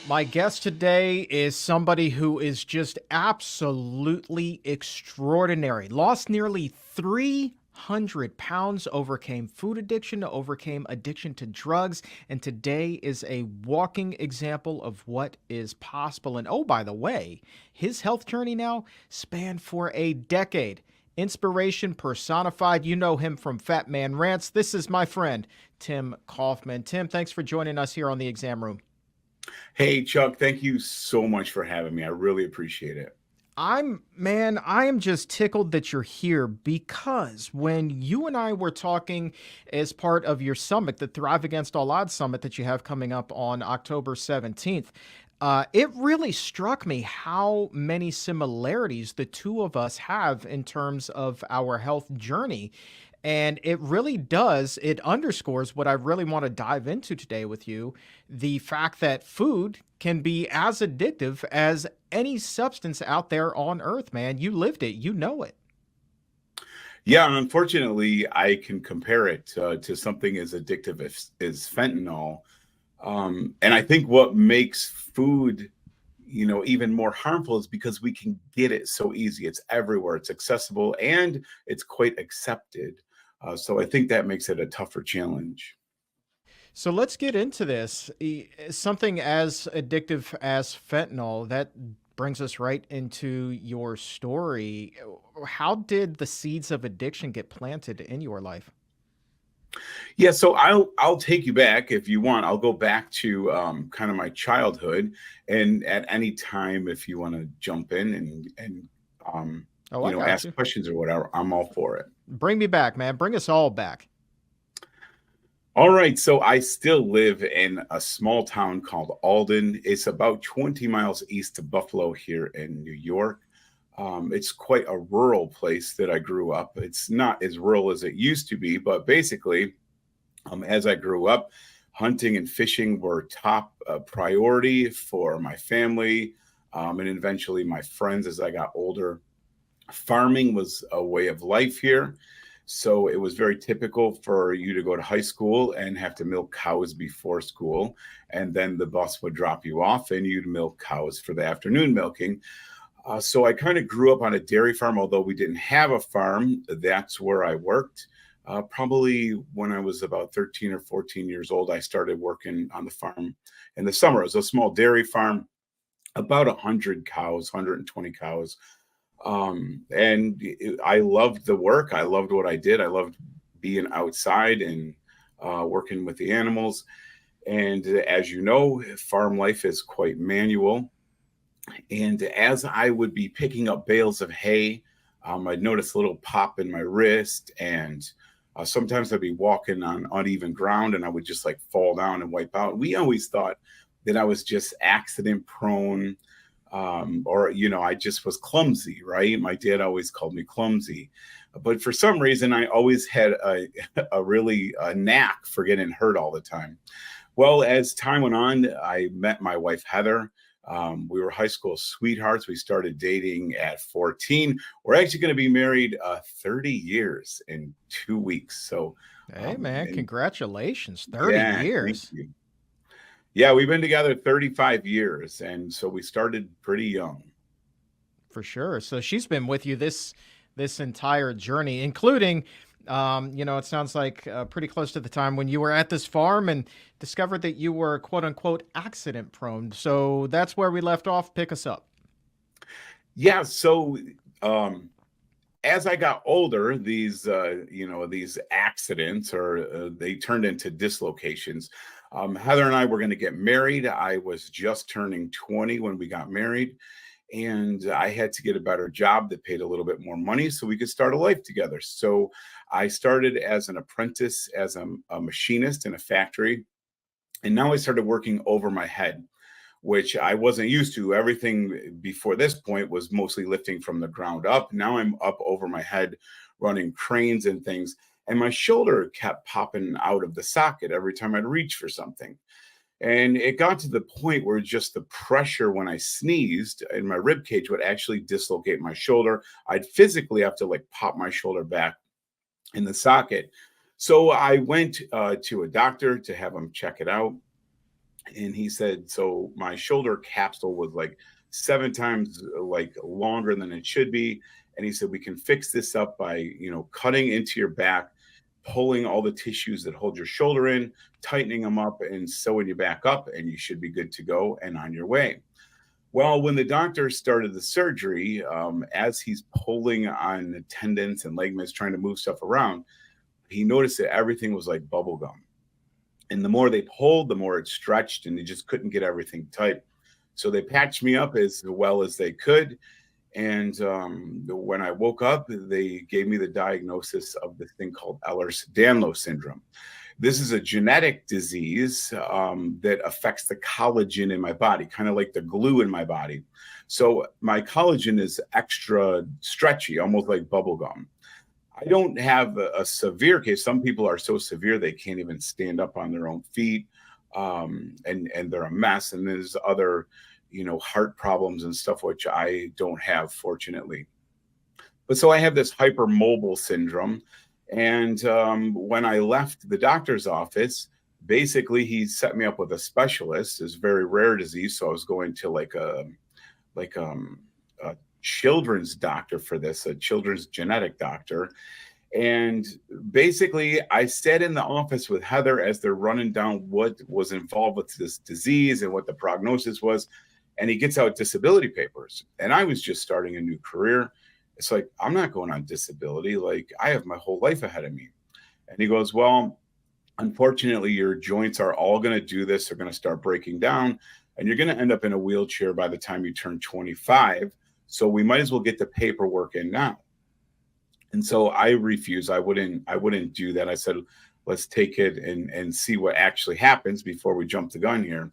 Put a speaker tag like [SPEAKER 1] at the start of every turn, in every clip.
[SPEAKER 1] My guest today is somebody who is just absolutely extraordinary. Lost nearly 300 pounds, overcame food addiction, overcame addiction to drugs, and today is a walking example of what is possible. And oh, by the way, his health journey now spanned for a decade. Inspiration personified. You know him from Fat Man Rants. This is my friend, Tim Kaufman. Tim, thanks for joining us here on the Exam Room.
[SPEAKER 2] Hey, Chuck, thank you so much for having me. I really appreciate it.
[SPEAKER 1] I am just tickled that you're here because when you and I were talking as part of your summit, the Thrive Against All Odds summit that you have coming up on October 17th, it really struck me how many similarities the two of us have in terms of our health journey. And it really does, it underscores what I really want to dive into today with you, the fact that food can be as addictive as any substance out there on earth, man. You lived it, you know it.
[SPEAKER 2] Yeah, and unfortunately, I can compare it to something as addictive as fentanyl. And I think what makes food, even more harmful is because we can get it so easy. It's everywhere, it's accessible, and it's quite accepted. So I think that makes it a tougher challenge.
[SPEAKER 1] So let's get into this. Something as addictive as fentanyl, that brings us right into your story. How did the seeds of addiction get planted in your life?
[SPEAKER 2] Yeah, so I'll take you back if you want. I'll go back to kind of my childhood, and at any time if you want to jump in and
[SPEAKER 1] Oh, I got
[SPEAKER 2] ask
[SPEAKER 1] you.
[SPEAKER 2] questions or whatever, I'm all for it.
[SPEAKER 1] Bring me back, man. Bring us all back.
[SPEAKER 2] All right, so I still live in a small town called Alden. It's about 20 miles east of Buffalo here in New York. It's quite a rural place that I grew up. It's not as rural as it used to be, but basically, as I grew up, hunting and fishing were top priority for my family, and eventually my friends as I got older. Farming was a way of life here. So it was very typical for you to go to high school and have to milk cows before school. And then the bus would drop you off and you'd milk cows for the afternoon milking. So I kind of grew up on a dairy farm, although we didn't have a farm. That's where I worked. Probably when I was about 13 or 14 years old, I started working on the farm in the summer. It was a small dairy farm, about 100 cows, 120 cows. I loved the work. I loved what I did. I loved being outside and working with the animals. And as you know, farm life is quite manual. And as I would be picking up bales of hay, I'd notice a little pop in my wrist. And sometimes I'd be walking on uneven ground and I would just like fall down and wipe out. We always thought that I was just accident prone, or I just was clumsy, right? My dad always called me clumsy, but for some reason I always had a really knack for getting hurt all the time. Well, as time went on, I met my wife Heather. We were high school sweethearts. We started dating at 14. We're actually going to be married 30 years in 2 weeks. So
[SPEAKER 1] Hey, man, congratulations. 30
[SPEAKER 2] yeah, thank
[SPEAKER 1] years.
[SPEAKER 2] you. Yeah, we've been together 35 years, and so we started pretty young.
[SPEAKER 1] For sure. So she's been with you this entire journey, including, it sounds like pretty close to the time when you were at this farm and discovered that you were quote unquote accident prone. So that's where we left off. Pick us up.
[SPEAKER 2] Yeah, so as I got older, these accidents or they turned into dislocations. Heather and I were going to get married. I was just turning 20 when we got married, and I had to get a better job that paid a little bit more money so we could start a life together. So I started as an apprentice, as a machinist in a factory, and now I started working over my head, which I wasn't used to. Everything before this point was mostly lifting from the ground up. Now I'm up over my head running cranes and things. and my shoulder kept popping out of the socket every time I'd reach for something. And it got to the point where just the pressure when I sneezed in my rib cage would actually dislocate my shoulder. I'd physically have to like pop my shoulder back in the socket. So I went to a doctor to have him check it out. And he said, so my shoulder capsule was like 7 times like longer than it should be. And he said, we can fix this up by, cutting into your back, pulling all the tissues that hold your shoulder in, tightening them up and sewing you back up, and you should be good to go and on your way. Well, when the doctor started the surgery, as he's pulling on the tendons and ligaments, trying to move stuff around, he noticed that everything was like bubble gum. And the more they pulled, the more it stretched, and they just couldn't get everything tight. So they patched me up as well as they could. And when I woke up, they gave me the diagnosis of this thing called Ehlers-Danlos syndrome. This is a genetic disease that affects the collagen in my body, kind of like the glue in my body. So my collagen is extra stretchy, almost like bubble gum. I don't have a severe case. Some people are so severe they can't even stand up on their own feet, and they're a mess. And there's other, heart problems and stuff, which I don't have, fortunately. But so I have this hypermobile syndrome. And when I left the doctor's office, basically he set me up with a specialist. It's a very rare disease. So I was going to a children's doctor for this, a children's genetic doctor. And basically, I sat in the office with Heather as they're running down what was involved with this disease and what the prognosis was. And he gets out disability papers. And I was just starting a new career. It's like, I'm not going on disability. Like, I have my whole life ahead of me. And he goes, well, unfortunately, your joints are all going to do this. They're going to start breaking down. And you're going to end up in a wheelchair by the time you turn 25. So we might as well get the paperwork in now. And so I refused. I wouldn't do that. I said, let's take it and see what actually happens before we jump the gun here.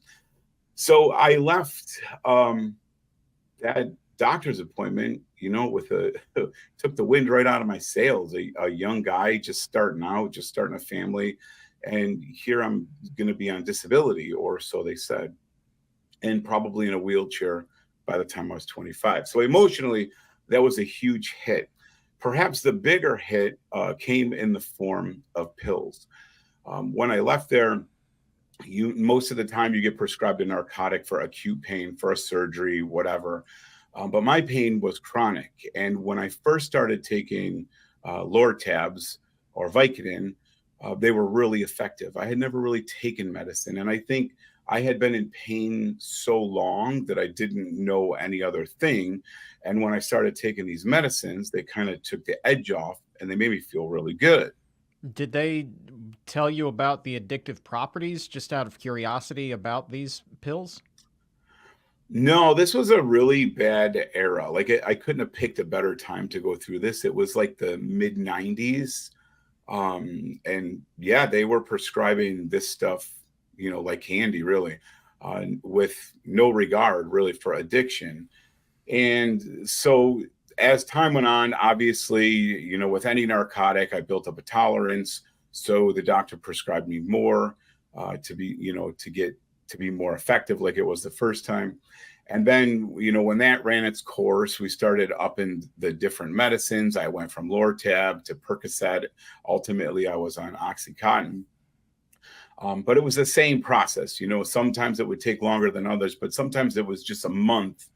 [SPEAKER 2] So I left that doctor's appointment, took the wind right out of my sails. A young guy just starting out, just starting a family. And here I'm going to be on disability, or so they said, and probably in a wheelchair by the time I was 25. So emotionally, that was a huge hit. Perhaps the bigger hit came in the form of pills. When I left there, most of the time you get prescribed a narcotic for acute pain, for a surgery, whatever. But my pain was chronic. And when I first started taking Lortabs or Vicodin, they were really effective. I had never really taken medicine. And I think I had been in pain so long that I didn't know any other thing. And when I started taking these medicines, they kind of took the edge off and they made me feel really good.
[SPEAKER 1] Did they tell you about the addictive properties just out of curiosity about these pills?
[SPEAKER 2] No, this was a really bad era. Like I couldn't have picked a better time to go through this. It was like the mid 90s. And yeah, they were prescribing this stuff, like candy, really, with no regard really for addiction. And so as time went on, obviously, with any narcotic, I built up a tolerance. So the doctor prescribed me more to be more effective, like it was the first time. And then, when that ran its course, we started upping the different medicines. I went from Lortab to Percocet. Ultimately, I was on Oxycontin. But it was the same process. Sometimes it would take longer than others, but sometimes it was just a month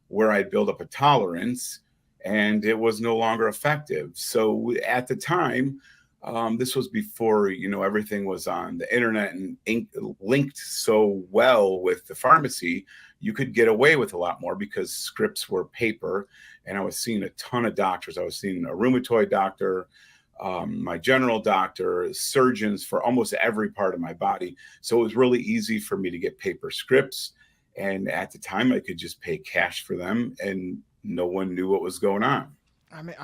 [SPEAKER 2] where I'd build up a tolerance and it was no longer effective. So at the time, this was before, everything was on the internet and linked so well with the pharmacy, you could get away with a lot more because scripts were paper. And I was seeing a ton of doctors. I was seeing a rheumatoid doctor, my general doctor, surgeons for almost every part of my body. So it was really easy for me to get paper scripts. And at the time, I could just pay cash for them and no one knew what was going on.
[SPEAKER 1] I mean,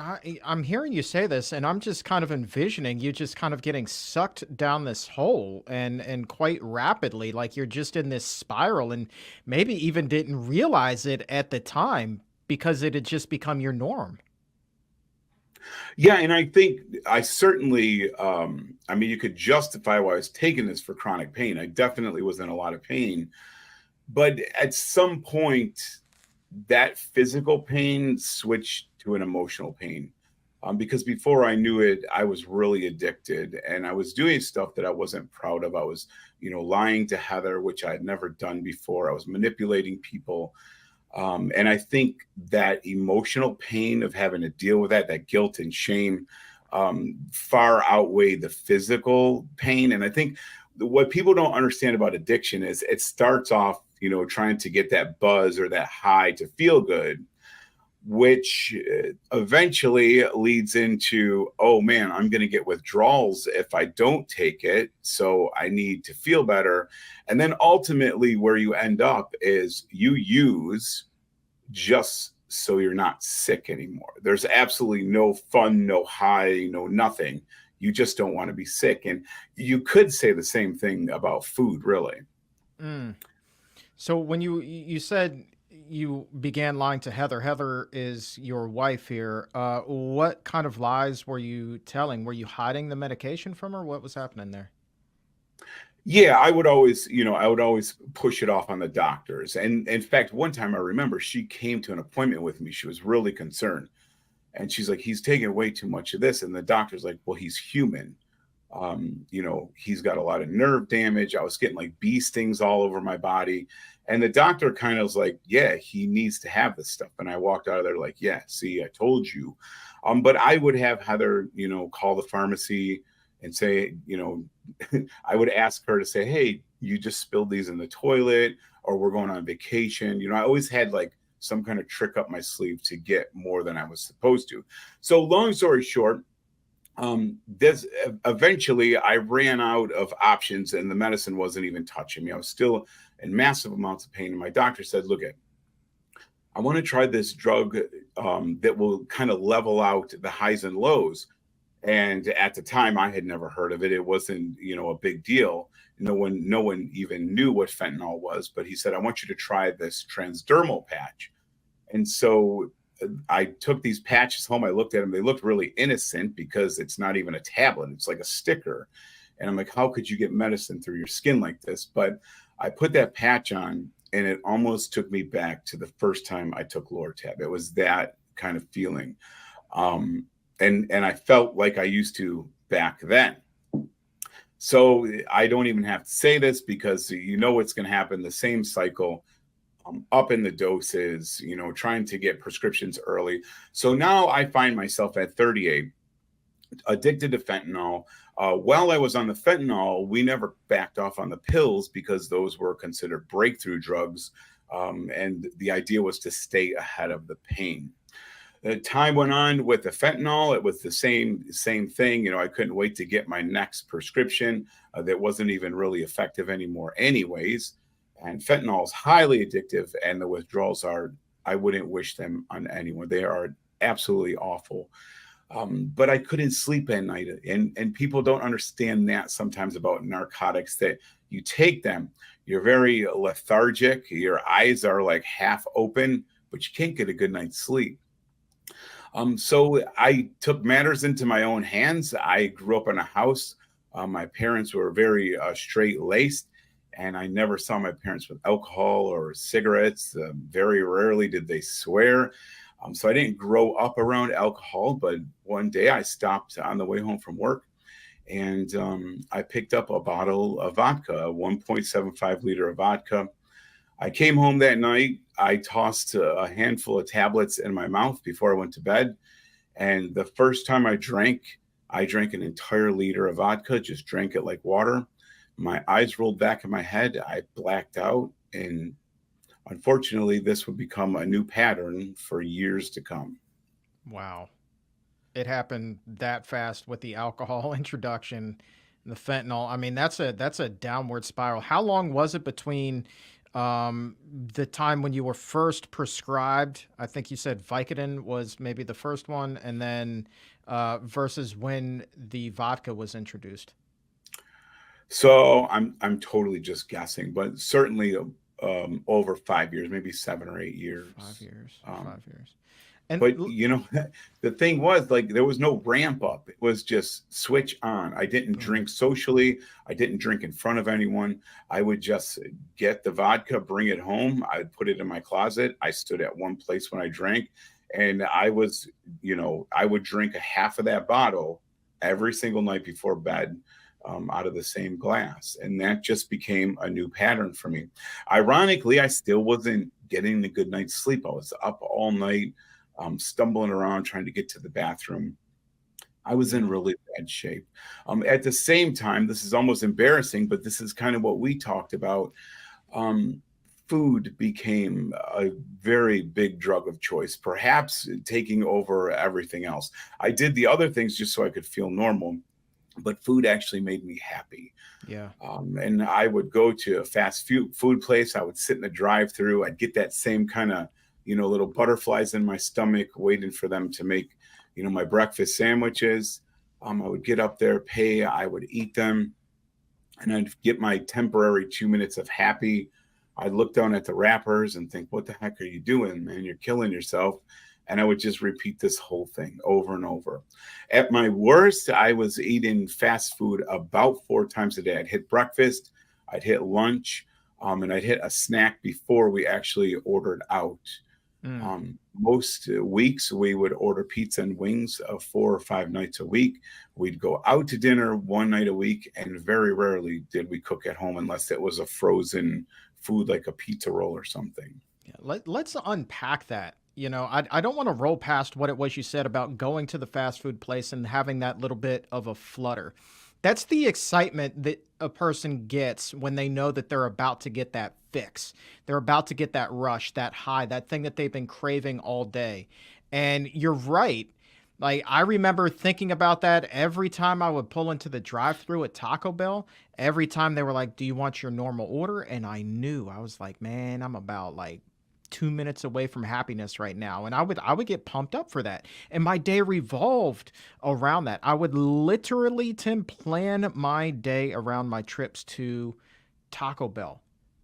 [SPEAKER 1] I'm hearing you say this, and I'm just kind of envisioning you just kind of getting sucked down this hole, and quite rapidly, like you're just in this spiral, and maybe even didn't realize it at the time because it had just become your norm.
[SPEAKER 2] Yeah, and I think I certainly, I mean, you could justify why I was taking this for chronic pain. I definitely was in a lot of pain, but at some point, that physical pain switched to an emotional pain. Because before I knew it, I was really addicted, and I was doing stuff that I wasn't proud of. I was, lying to Heather, which I had never done before. I was manipulating people. And I think that emotional pain of having to deal with that guilt and shame, far outweigh the physical pain. And I think what people don't understand about addiction is it starts off, trying to get that buzz or that high to feel good, which eventually leads into, oh man, I'm going to get withdrawals if I don't take it. So I need to feel better. And then ultimately, where you end up is you use just so you're not sick anymore. There's absolutely no fun, no high, no nothing. You just don't want to be sick. And you could say the same thing about food, really.
[SPEAKER 1] Mm. So when you said you began lying to Heather, Heather is your wife here. What kind of lies were you telling? Were you hiding the medication from her? What was happening there?
[SPEAKER 2] Yeah, I would always push it off on the doctors. And in fact, one time I remember she came to an appointment with me. She was really concerned. And she's like, he's taking way too much of this. And the doctor's like, well, he's human. He's got a lot of nerve damage. I was getting like bee stings all over my body. And the doctor kind of was like, yeah, he needs to have this stuff. And I walked out of there like, yeah, see, I told you. But I would have Heather, call the pharmacy and say, I would ask her to say, hey, you just spilled these in the toilet, or we're going on vacation. I always had like some kind of trick up my sleeve to get more than I was supposed to. So long story short, this eventually I ran out of options and the medicine wasn't even touching me. I was still in massive amounts of pain. And my doctor said, look, I want to try this drug that will kind of level out the highs and lows. And at the time I had never heard of it. It wasn't, a big deal. No one even knew what fentanyl was, but he said, I want you to try this transdermal patch. And so I took these patches home. I looked at them. They looked really innocent because it's not even a tablet. It's like a sticker. And I'm like, how could you get medicine through your skin like this? But I put that patch on and it almost took me back to the first time I took Lortab. It was that kind of feeling. And I felt like I used to back then. So I don't even have to say this because you know what's going to happen. The same cycle, up in the doses, trying to get prescriptions early. So now I find myself at 38, addicted to fentanyl. While I was on the fentanyl, we never backed off on the pills because those were considered breakthrough drugs. And the idea was to stay ahead of the pain. The time went on with the fentanyl. It was the same thing. I couldn't wait to get my next prescription that wasn't even really effective anymore anyways. And fentanyl is highly addictive, and the withdrawals are, I wouldn't wish them on anyone. They are absolutely awful. But I couldn't sleep at night. And people don't understand that sometimes about narcotics, that you take them, you're very lethargic, your eyes are like half open, but you can't get a good night's sleep. So I took matters into my own hands. I grew up in a house. My parents were very straight laced, and I never saw my parents with alcohol or cigarettes. Very rarely did they swear. So I didn't grow up around alcohol, but one day I stopped on the way home from work and I picked up a bottle of vodka, a 1.75 liter of vodka. I came home that night. I tossed a handful of tablets in my mouth before I went to bed. And the first time I drank an entire liter of vodka, just drank it like water. My eyes rolled back in my head. I blacked out. And unfortunately, this would become a new pattern for years to come.
[SPEAKER 1] Wow. It happened that fast with the alcohol introduction and the fentanyl. I mean, that's a downward spiral. How long was it between the time when you were first prescribed? I think you said Vicodin was maybe the first one, and then versus when the vodka was introduced.
[SPEAKER 2] So I'm totally just guessing, but certainly over 5 years, maybe 7 or 8
[SPEAKER 1] 5
[SPEAKER 2] years.
[SPEAKER 1] years.
[SPEAKER 2] Um,
[SPEAKER 1] 5 years. And
[SPEAKER 2] But the thing was, like, there was no ramp up. It was just switch on. I didn't
[SPEAKER 1] mm,
[SPEAKER 2] drink socially. I didn't drink in front of anyone. I would just get the vodka, bring it home. I'd put it in my closet. I stood at one place when I drank, and I would drink a half of that bottle every single night before bed, out of the same glass. And that just became a new pattern for me. Ironically, I still wasn't getting a good night's sleep. I was up all night, stumbling around trying to get to the bathroom. I was in
[SPEAKER 1] yeah.
[SPEAKER 2] really bad shape. At the same time, this is almost embarrassing, but this is kind of what we talked about. Um, Food became a very big drug of choice, perhaps taking over everything else. I did the other things just so I could feel normal, but food actually made me happy.
[SPEAKER 1] Yeah.
[SPEAKER 2] And I would go to a fast food place. I would sit in the drive-through. I'd get that same kind of, little butterflies in my stomach, waiting for them to make, my breakfast sandwiches. I would get up there, pay. I would eat them, and I'd get my temporary 2 minutes of happy. I'd look down at the wrappers and think, "What the heck are you doing, man? You're killing yourself." And I would just repeat this whole thing over and over. At my worst, I was eating fast food about 4 times a day. I'd hit breakfast, I'd hit lunch, and I'd hit a snack before we actually ordered out.
[SPEAKER 1] Mm.
[SPEAKER 2] Most weeks, we would order pizza and wings 4 or 5 nights a week. We'd go out to dinner one night a week, and very rarely did we cook at home unless it was a frozen food like a pizza roll or something.
[SPEAKER 1] Yeah, let's unpack that. I don't want to roll past what it was you said about going to the fast food place and having that little bit of a flutter. That's the excitement that a person gets when they know that they're about to get that fix. They're about to get that rush, that high, that thing that they've been craving all day. And you're right. Like, I remember thinking about that every time I would pull into the drive-through at Taco Bell. Every time they were like, "Do you want your normal order?" And I knew, I was like, man, I'm about like 2 minutes away from happiness right now. And I would get pumped up for that. And my day revolved around that. I would literally, Tim, plan my day around my trips to Taco Bell.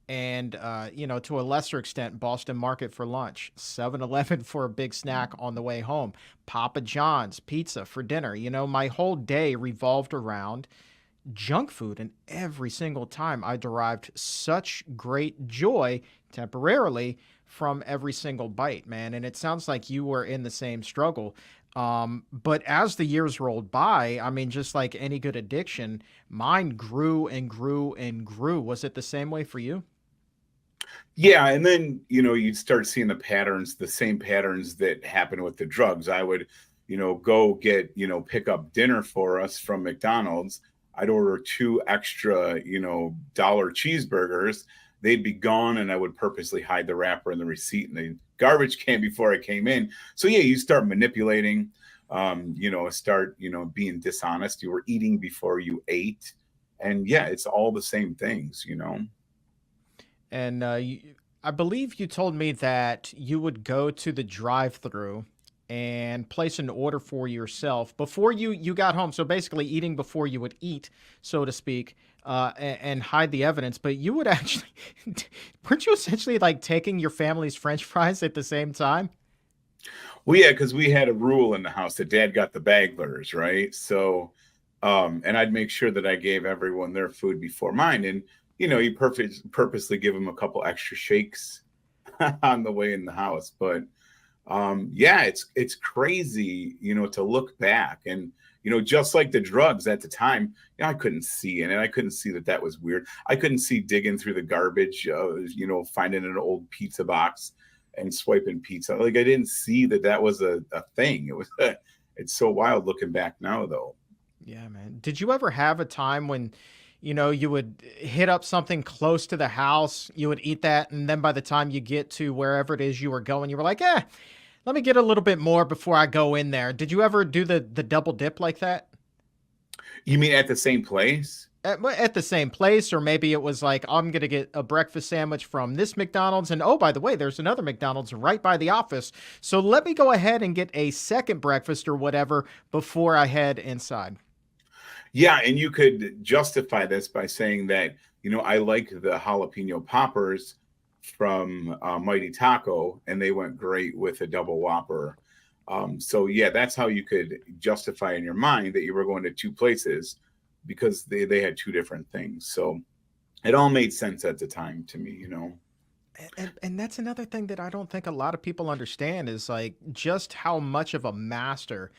[SPEAKER 1] And to a lesser extent, Boston Market for lunch, 7-Eleven for a big snack on the way home, Papa John's pizza for dinner. My whole day revolved around junk food. And every single time I derived such great joy temporarily from every single bite, man. And it sounds like you were in the same struggle. But as the years rolled by, I mean, just like any good addiction, mine grew and grew and grew. Was it the same way for you?
[SPEAKER 2] Yeah, and then you'd start seeing the same patterns that happen with the drugs. I would, go get, pick up dinner for us from McDonald's. I'd order two extra, dollar cheeseburgers. They'd be gone, and I would purposely hide the wrapper and the receipt in the garbage can before I came in. So yeah, you start manipulating, start, being dishonest. You were eating before you ate, and yeah, it's all the same things.
[SPEAKER 1] And I believe you told me that you would go to the drive-through and place an order for yourself before you got home. So basically, eating before you would eat, so to speak, and hide the evidence. But you would actually, weren't you essentially like taking your family's French fries at the same time?
[SPEAKER 2] Well, yeah, because we had a rule in the house that Dad got the baglers, right? So, and I'd make sure that I gave everyone their food before mine, and you purposely give them a couple extra shakes on the way in the house. But yeah, it's crazy, to look back, and just like the drugs at the time, I couldn't see in it. I couldn't see that was weird. I couldn't see digging through the garbage, finding an old pizza box and swiping pizza. Like, I didn't see that was a thing. It was it's so wild looking back now, though.
[SPEAKER 1] Yeah, man. Did you ever have a time when, you would hit up something close to the house, you would eat that, and then by the time you get to wherever it is you were going, you were like, let me get a little bit more before I go in there. Did you ever do the double dip like that?
[SPEAKER 2] You mean at the same place?
[SPEAKER 1] At the same place, or maybe it was like, I'm going to get a breakfast sandwich from this McDonald's. And oh, by the way, there's another McDonald's right by the office. So let me go ahead and get a second breakfast or whatever before I head inside.
[SPEAKER 2] Yeah, and you could justify this by saying that, I like the jalapeno poppers from Mighty Taco, and they went great with a double Whopper. So yeah, that's how you could justify in your mind that you were going to two places because they had two different things. So it all made sense at the time to me, you know.
[SPEAKER 1] And that's another thing that I don't think a lot of people understand is like just how much of a master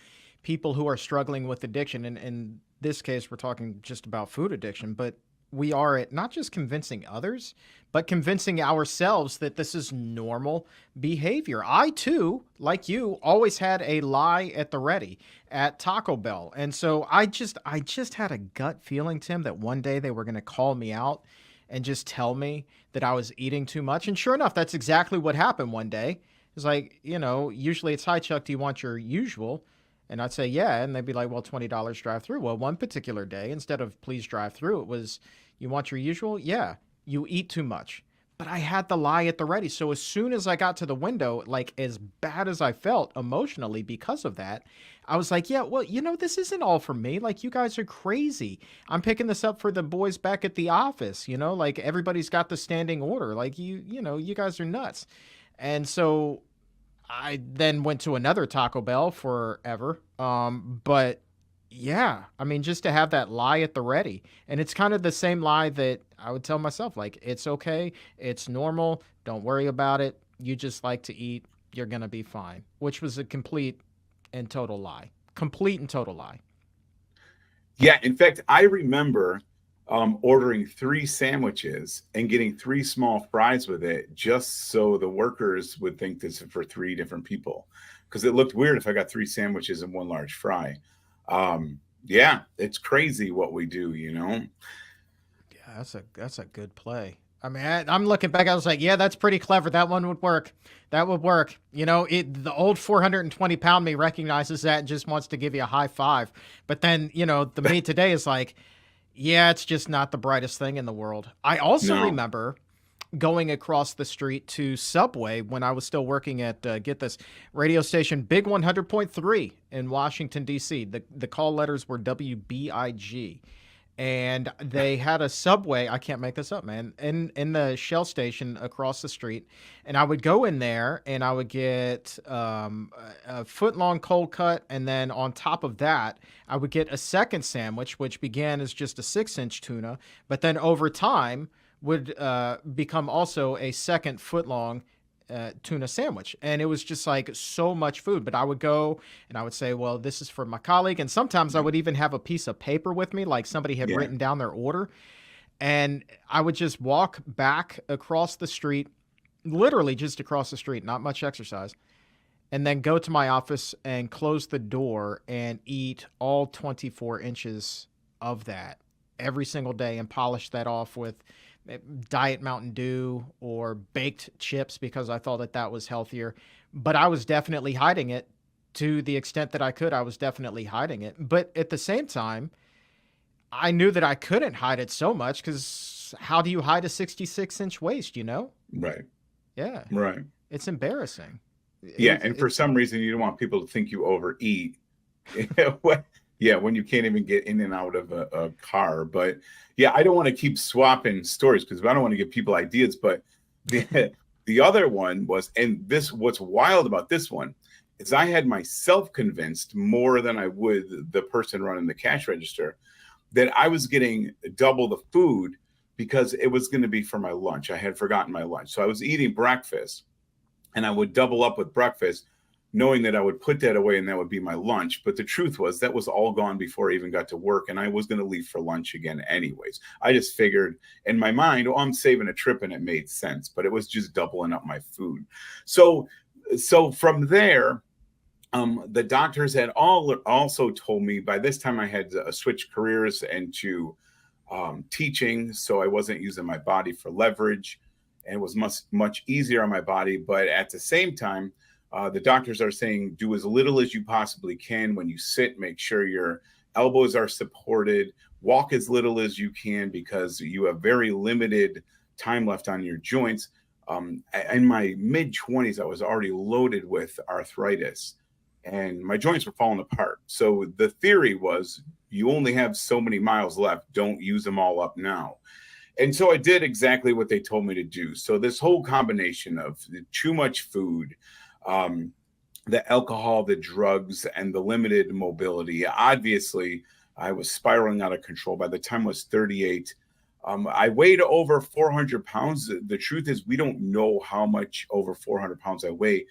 [SPEAKER 1] people who are struggling with addiction, and in this case we're talking just about food addiction, but we are at not just convincing others, but convincing ourselves that this is normal behavior. I too, like you, always had a lie at the ready at Taco Bell. And so I just had a gut feeling, Tim, that one day they were going to call me out and just tell me that I was eating too much. And sure enough, that's exactly what happened one day. It's like, usually it's, hi, Chuck, do you want your usual? And I'd say, yeah. And they'd be like, well, $20 drive through. Well, one particular day, instead of please drive through, it was, you want your usual? Yeah. You eat too much. But I had the lie at the ready. So as soon as I got to the window, like as bad as I felt emotionally because of that, I was like, yeah, well, this isn't all for me. Like, you guys are crazy. I'm picking this up for the boys back at the office, like everybody's got the standing order. Like, you guys are nuts. And so I then went to another Taco Bell forever. But yeah, I mean, just to have that lie at the ready. And it's kind of the same lie that I would tell myself, like, it's okay. It's normal. Don't worry about it. You just like to eat. You're going to be fine, which was a complete and total lie. Complete and total lie.
[SPEAKER 2] Yeah, in fact, I remember ordering three sandwiches and getting three small fries with it just so the workers would think this is for three different people because it looked weird if I got three sandwiches and one large fry. Yeah, it's crazy what we do, you know?
[SPEAKER 1] Yeah, that's a good play. I mean, I'm looking back. I was like, yeah, that's pretty clever. That one would work. That would work. The old 420-pound me recognizes that and just wants to give you a high five. But then, the me today is like, yeah, it's just not the brightest thing in the world. I also
[SPEAKER 2] No.
[SPEAKER 1] remember going across the street to Subway when I was still working at, get this, radio station Big 100.3 in Washington, D.C. The call letters were WBIG. And they had a Subway. I can't make this up, man. In the Shell station across the street, and I would go in there and I would get a foot long cold cut, and then on top of that, I would get a second sandwich, which began as just a 6-inch tuna, but then over time would become also a second foot long tuna sandwich. And it was just like so much food. But I would go and I would say, well, this is for my colleague. And sometimes I would even have a piece of paper with me, like somebody had
[SPEAKER 2] Yeah.
[SPEAKER 1] written down their order. And I would just walk back across the street, literally just across the street, not much exercise, and then go to my office and close the door and eat all 24 inches of that every single day and polish that off with Diet Mountain Dew or baked chips because I thought that that was healthier. But I was definitely hiding it to the extent that I could. I was definitely hiding it. But at the same time, I knew that I couldn't hide it so much because how do you hide a 66-inch waist?
[SPEAKER 2] Right.
[SPEAKER 1] Yeah,
[SPEAKER 2] Right.
[SPEAKER 1] it's embarrassing.
[SPEAKER 2] Yeah,
[SPEAKER 1] It,
[SPEAKER 2] and for
[SPEAKER 1] it,
[SPEAKER 2] some reason you don't want people to think you overeat. Yeah, when you can't even get in and out of a car. But yeah, I don't want to keep swapping stories because I don't want to give people ideas. But the the other one was, and this what's wild about this one is I had myself convinced more than I would the person running the cash register that I was getting double the food because it was going to be for my lunch. I had forgotten my lunch. So I was eating breakfast and I would double up with breakfast, knowing that I would put that away and that would be my lunch. But the truth was that was all gone before I even got to work, and I was going to leave for lunch again anyways. I just figured in my mind, oh, I'm saving a trip, and it made sense, but it was just doubling up my food. So from there, the doctors had all also told me by this time I had switched careers into teaching, so I wasn't using my body for leverage, and it was much easier on my body. But at the same time, the doctors are saying do as little as you possibly can when you sit. Make sure your elbows are supported. Walk as little as you can because you have very limited time left on your joints. In my mid 20s, I was already loaded with arthritis and my joints were falling apart. So the theory was you only have so many miles left. Don't use them all up now. And so I did exactly what they told me to do. So this whole combination of too much food, um, the alcohol, the drugs, and the limited mobility. Obviously, I was spiraling out of control. By the time I was 38, I weighed over 400 pounds. The truth is, we don't know how much over 400 pounds I weigh.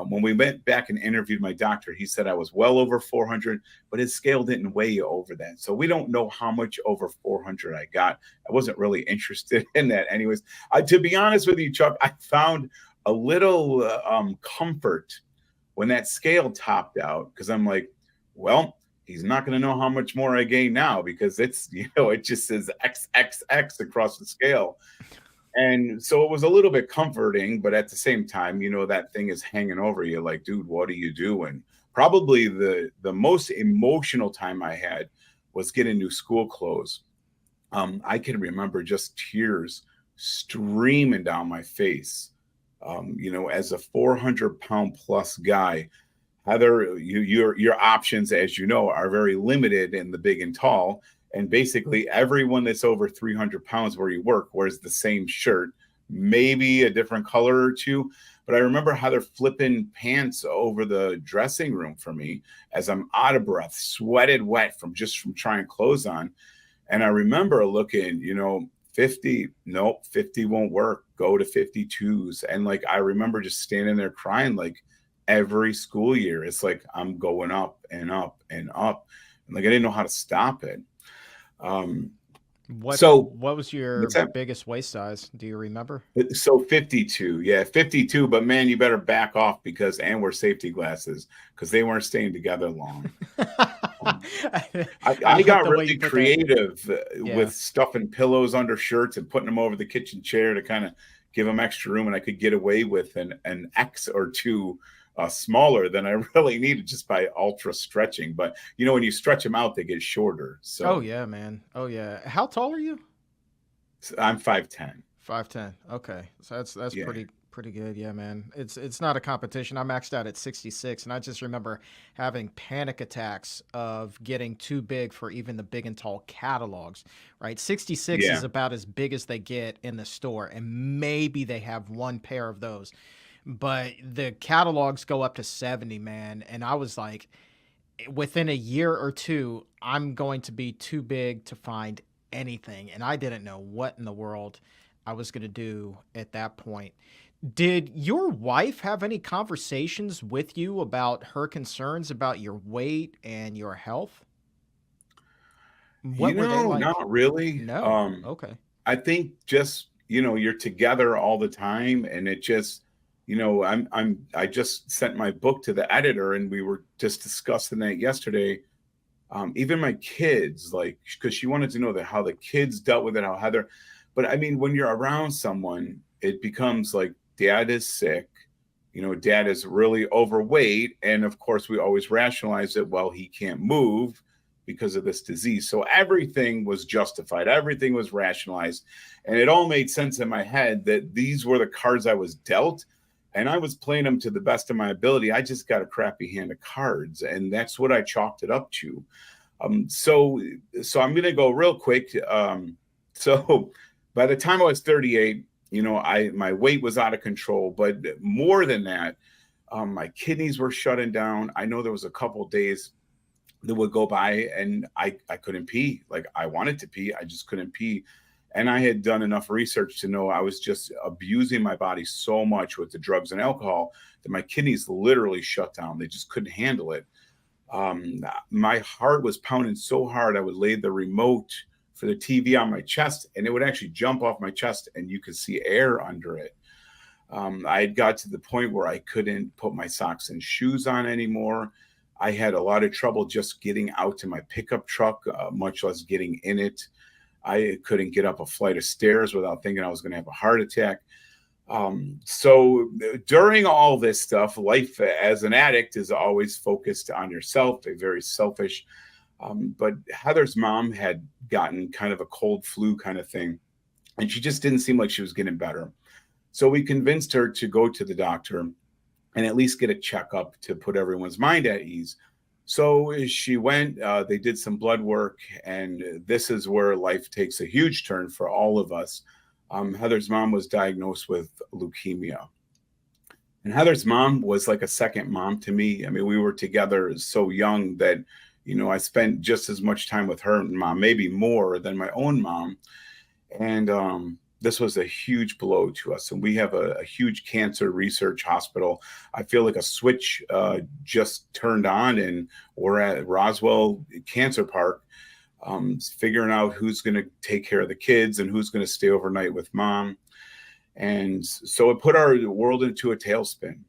[SPEAKER 2] When we went back and interviewed my doctor, he said I was well over 400, but his scale didn't weigh over that. So we don't know how much over 400 I got. I wasn't really interested in that anyways. To be honest with you, Chuck, I found a little comfort when that scale topped out, because I'm like, well, he's not going to know how much more I gain now, because it's, it just says XXX across the scale. And so it was a little bit comforting, but at the same time, that thing is hanging over you like, dude, what do you do? And probably the most emotional time I had was getting new school clothes. I can remember just tears streaming down my face. As a 400-pound plus guy, Heather, your options, as you know, are very limited in the big and tall. And basically everyone that's over 300 pounds where you work wears the same shirt, maybe a different color or two. But I remember Heather flipping pants over the dressing room for me as I'm out of breath, sweated wet from trying clothes on. And I remember looking, 50, nope, 50 won't work. Go to 52s. And like, I remember just standing there crying, like every school year, it's like, I'm going up and up and up. And like, I didn't know how to stop it.
[SPEAKER 1] What
[SPEAKER 2] So
[SPEAKER 1] was your biggest waist size? Do you remember?
[SPEAKER 2] So 52, yeah, 52. But man, you better back off and wear safety glasses, because they weren't staying together long. I got really creative with stuffing pillows under shirts and putting them over the kitchen chair to kind of give them extra room, and I could get away with an X or two smaller than I really needed just by ultra stretching. But when you stretch them out, they get shorter. So
[SPEAKER 1] oh yeah, man. Oh yeah. How tall are you?
[SPEAKER 2] I'm 5'10".
[SPEAKER 1] 5'10". Okay, so that's
[SPEAKER 2] Yeah.
[SPEAKER 1] pretty good. Yeah, man. It's not a competition. I maxed out at 66, and I just remember having panic attacks of getting too big for even the big and tall catalogs. Right, 66 is about as big as they get in the store, and maybe they have one pair of those. But the catalogs go up to 70, man. And I was like, within a year or two, I'm going to be too big to find anything. And I didn't know what in the world I was going to do at that point. Did your wife have any conversations with you about her concerns about your weight and your health? What were they like?
[SPEAKER 2] Not really.
[SPEAKER 1] No. Okay.
[SPEAKER 2] I think just, you're together all the time, and it just, I just sent my book to the editor, and we were just discussing that yesterday. Even my kids, like, because she wanted to know how the kids dealt with it, how Heather, but I mean, when you're around someone, it becomes like, dad is sick, dad is really overweight. And of course, we always rationalize it. Well, he can't move because of this disease. So everything was justified. Everything was rationalized. And it all made sense in my head that these were the cards I was dealt. And I was playing them to the best of my ability. I just got a crappy hand of cards. And that's what I chalked it up to. So I'm going to go real quick. So by the time I was 38, my weight was out of control. But more than that, my kidneys were shutting down. I know there was a couple of days that would go by and I couldn't pee. Like, I wanted to pee, I just couldn't pee. And I had done enough research to know I was just abusing my body so much with the drugs and alcohol that my kidneys literally shut down. They just couldn't handle it. My heart was pounding so hard, I would lay the remote for the TV on my chest, and it would actually jump off my chest, and you could see air under it. I had got to the point where I couldn't put my socks and shoes on anymore. I had a lot of trouble just getting out to my pickup truck, much less getting in it. I couldn't get up a flight of stairs without thinking I was going to have a heart attack. So during all this stuff, life as an addict is always focused on yourself, very selfish. But Heather's mom had gotten kind of a cold flu kind of thing, and she just didn't seem like she was getting better. So we convinced her to go to the doctor and at least get a checkup to put everyone's mind at ease. So she went, they did some blood work, and this is where life takes a huge turn for all of us. Heather's mom was diagnosed with leukemia. And Heather's mom was like a second mom to me. I mean, we were together so young that, I spent just as much time with her mom, maybe more than my own mom. And this was a huge blow to us. And we have a huge cancer research hospital. I feel like a switch just turned on, and we're at Roswell Cancer Park, figuring out who's going to take care of the kids and who's going to stay overnight with mom. And so it put our world into a tailspin.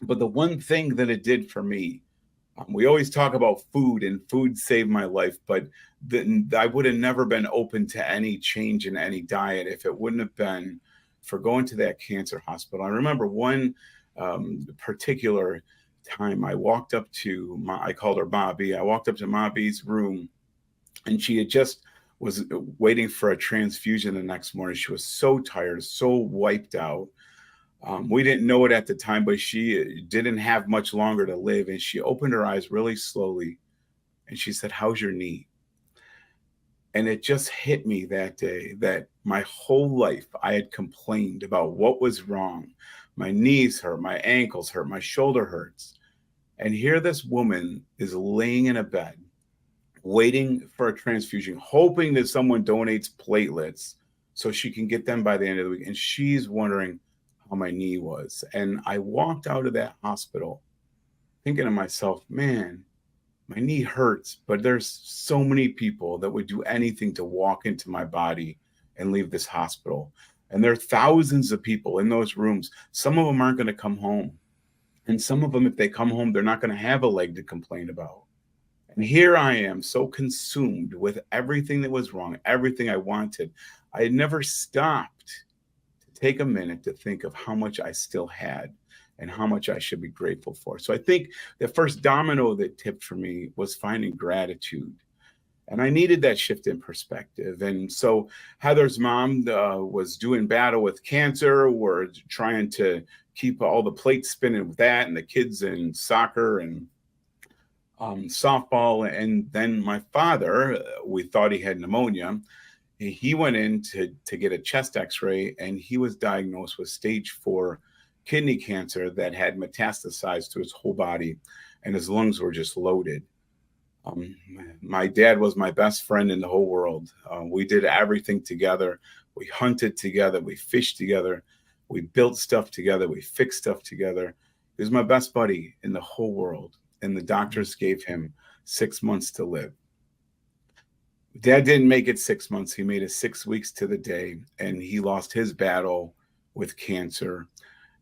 [SPEAKER 2] But the one thing that it did for me, we always talk about food, and food saved my life, but I would have never been open to any change in any diet if it wouldn't have been for going to that cancer hospital. I remember one particular time I walked up to I called her Bobby. I walked up to Bobby's room, and she had just was waiting for a transfusion the next morning. She was so tired, so wiped out. We didn't know it at the time, but she didn't have much longer to live. And she opened her eyes really slowly, and she said, "How's your knee?" And it just hit me that day that my whole life I had complained about what was wrong. My knees hurt, my ankles hurt, my shoulder hurts. And here this woman is laying in a bed, waiting for a transfusion, hoping that someone donates platelets so she can get them by the end of the week. And she's wondering how my knee was. And I walked out of that hospital thinking to myself, man, my knee hurts, but there's so many people that would do anything to walk into my body and leave this hospital. And there are thousands of people in those rooms. Some of them aren't going to come home. And some of them, if they come home, they're not going to have a leg to complain about. And here I am, so consumed with everything that was wrong, everything I wanted. I had never stopped to take a minute to think of how much I still had and how much I should be grateful for. So I think the first domino that tipped for me was finding gratitude. And I needed that shift in perspective. And so Heather's mom was doing battle with cancer. We're trying to keep all the plates spinning with that, and the kids in soccer and softball. And then my father, we thought he had pneumonia. He went in to get a chest x-ray, and he was diagnosed with stage 4 kidney cancer that had metastasized to his whole body, and his lungs were just loaded. My dad was my best friend in the whole world. We did everything together. We hunted together. We fished together. We built stuff together. We fixed stuff together. He was my best buddy in the whole world. And the doctors gave him 6 months to live. Dad didn't make it 6 months. He made it 6 weeks to the day, and he lost his battle with cancer.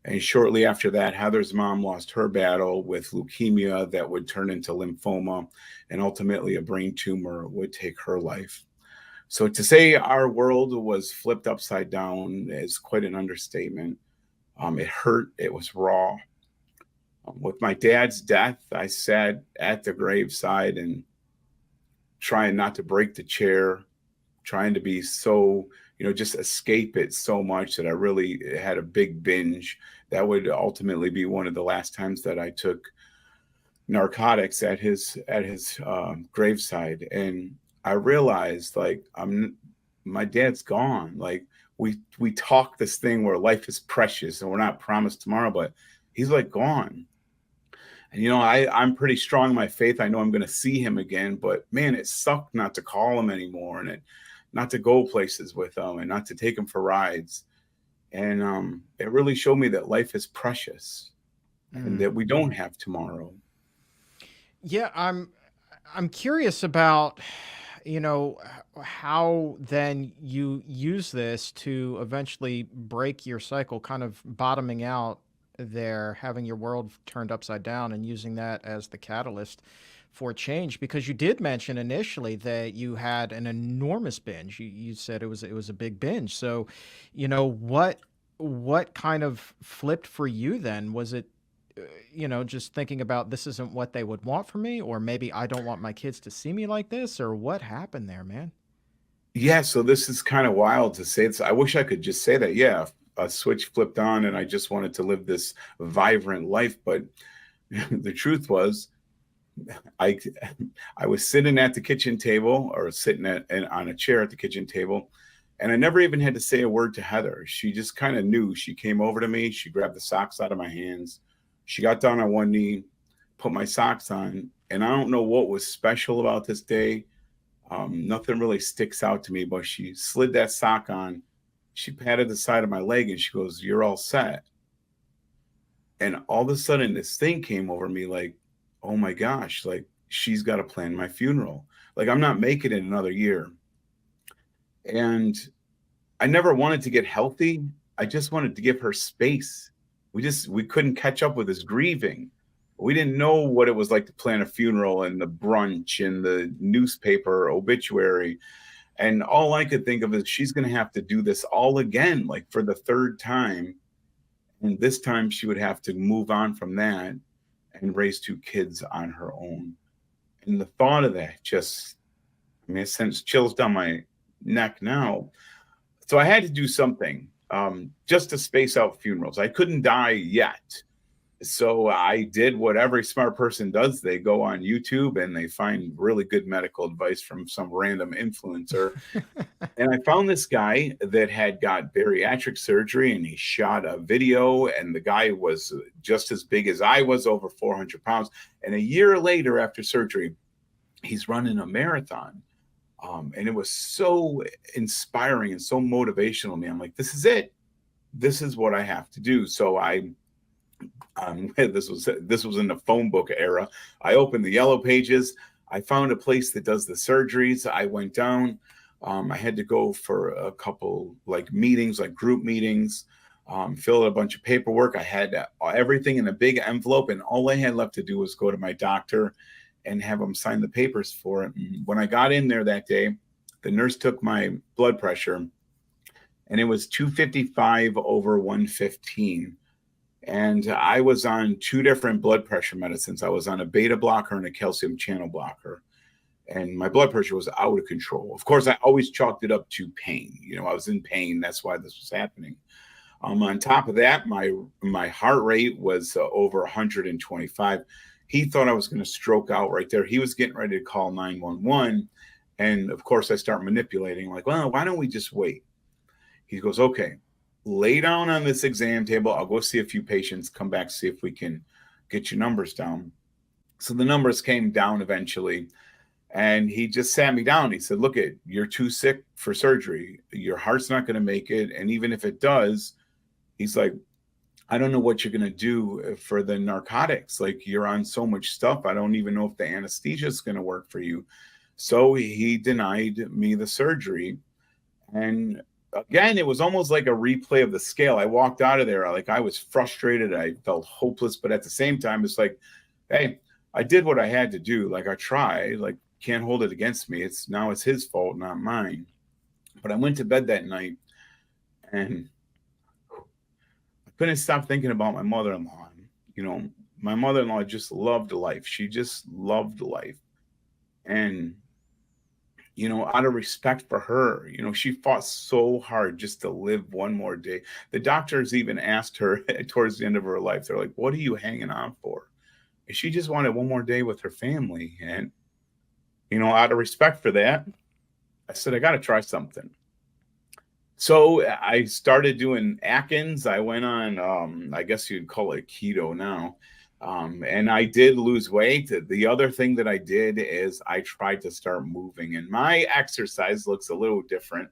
[SPEAKER 2] And shortly after that, Heather's mom lost her battle with leukemia that would turn into lymphoma, and ultimately a brain tumor would take her life. So to say our world was flipped upside down is quite an understatement. It hurt. It was raw. With my dad's death, I sat at the graveside and trying not to break the chair, trying to be so, just escape it so much that I really had a big binge. That would ultimately be one of the last times that I took narcotics at his graveside. And I realized, like, my dad's gone. Like, we talk this thing where life is precious and we're not promised tomorrow, but he's like gone. And, I'm pretty strong in my faith. I know I'm going to see him again, but man, it sucked not to call him anymore, and not to go places with him, and not to take him for rides. And it really showed me that life is precious and that we don't have tomorrow.
[SPEAKER 1] Yeah, I'm curious about, you know, how then you use this to eventually break your cycle, kind of bottoming out there, having your world turned upside down and using that as the catalyst for change. Because you did mention initially that you had an enormous binge. You said it was a big binge. So, what kind of flipped for you then? Was it just thinking about this isn't what they would want from me, or maybe I don't want my kids to see me like this, or what happened there, man?
[SPEAKER 2] Yeah, so this is kind of wild to say this. I wish I could just say that, yeah, a switch flipped on and I just wanted to live this vibrant life. But the truth was, I I was sitting at the kitchen table, or sitting on a chair at the kitchen table, And I never even had to say a word to Heather. She just kind of knew. She came over to me. She grabbed the socks out of my hands. She got down on one knee, put my socks on. And I don't know what was special about this day. Nothing really sticks out to me, but she slid that sock on. She patted the side of my leg and she goes, "You're all set." And all of a sudden, this thing came over me like, oh my gosh, like she's got to plan my funeral. Like I'm not making it another year. And I never wanted to get healthy. I just wanted to give her space. We couldn't catch up with this grieving. We didn't know what it was like to plan a funeral and the brunch and the newspaper obituary. And all I could think of is she's going to have to do this all again, like for the third time. And this time she would have to move on from that and raise two kids on her own. And the thought of that just, I mean, it sends chills down my neck now. So I had to do something just to space out funerals. I couldn't die yet. So I did what every smart person does. They go on YouTube and they find really good medical advice from some random influencer. And I found this guy that had got bariatric surgery, and he shot a video, and the guy was just as big as I was, over 400 pounds. And a year later after surgery, he's running a marathon. And it was so inspiring and so motivational to me. I'm like, this is it. This is what I have to do. So this was in the phone book era. I opened the yellow pages. I found a place that does the surgeries. I went down. I had to go for a couple like meetings, like group meetings, fill out a bunch of paperwork. I had everything in a big envelope, and all I had left to do was go to my doctor and have him sign the papers for it. And when I got in there that day, the nurse took my blood pressure, and it was 255 over 115. And I was on two different blood pressure medicines. I was on a beta blocker and a calcium channel blocker. And my blood pressure was out of control. Of course, I always chalked it up to pain. You know, I was in pain. That's why this was happening. On top of that, my heart rate was over 125. He thought I was going to stroke out right there. He was getting ready to call 911. And of course, I start manipulating, like, well, why don't we just wait? He goes, okay, lay down on this exam table. I'll go see a few patients, come back, see if we can get your numbers down. So the numbers came down eventually. And he just sat me down. He said, look, you're too sick for surgery. Your heart's not going to make it. And even if it does, he's like, I don't know what you're going to do for the narcotics. Like, you're on so much stuff. I don't even know if the anesthesia is going to work for you. So he denied me the surgery. And again, it was almost like a replay of the scale. I walked out of there, like I was frustrated. I felt hopeless. But at the same time, it's like, hey, I did what I had to do. Like, I tried, like, can't hold it against me. It's his fault, not mine. But I went to bed that night and I couldn't stop thinking about my mother-in-law. You know, my mother-in-law just loved life. She just loved life. And, you know, out of respect for her, you know, she fought so hard just to live one more day. The doctors even asked her towards the end of her life, they're like, what are you hanging on for? And she just wanted one more day with her family. And, you know, out of respect for that, I said, I got to try something. So I started doing Atkins. I went on, I guess you'd call it keto now. And I did lose weight. The other thing that I did is I tried to start moving, and my exercise looks a little different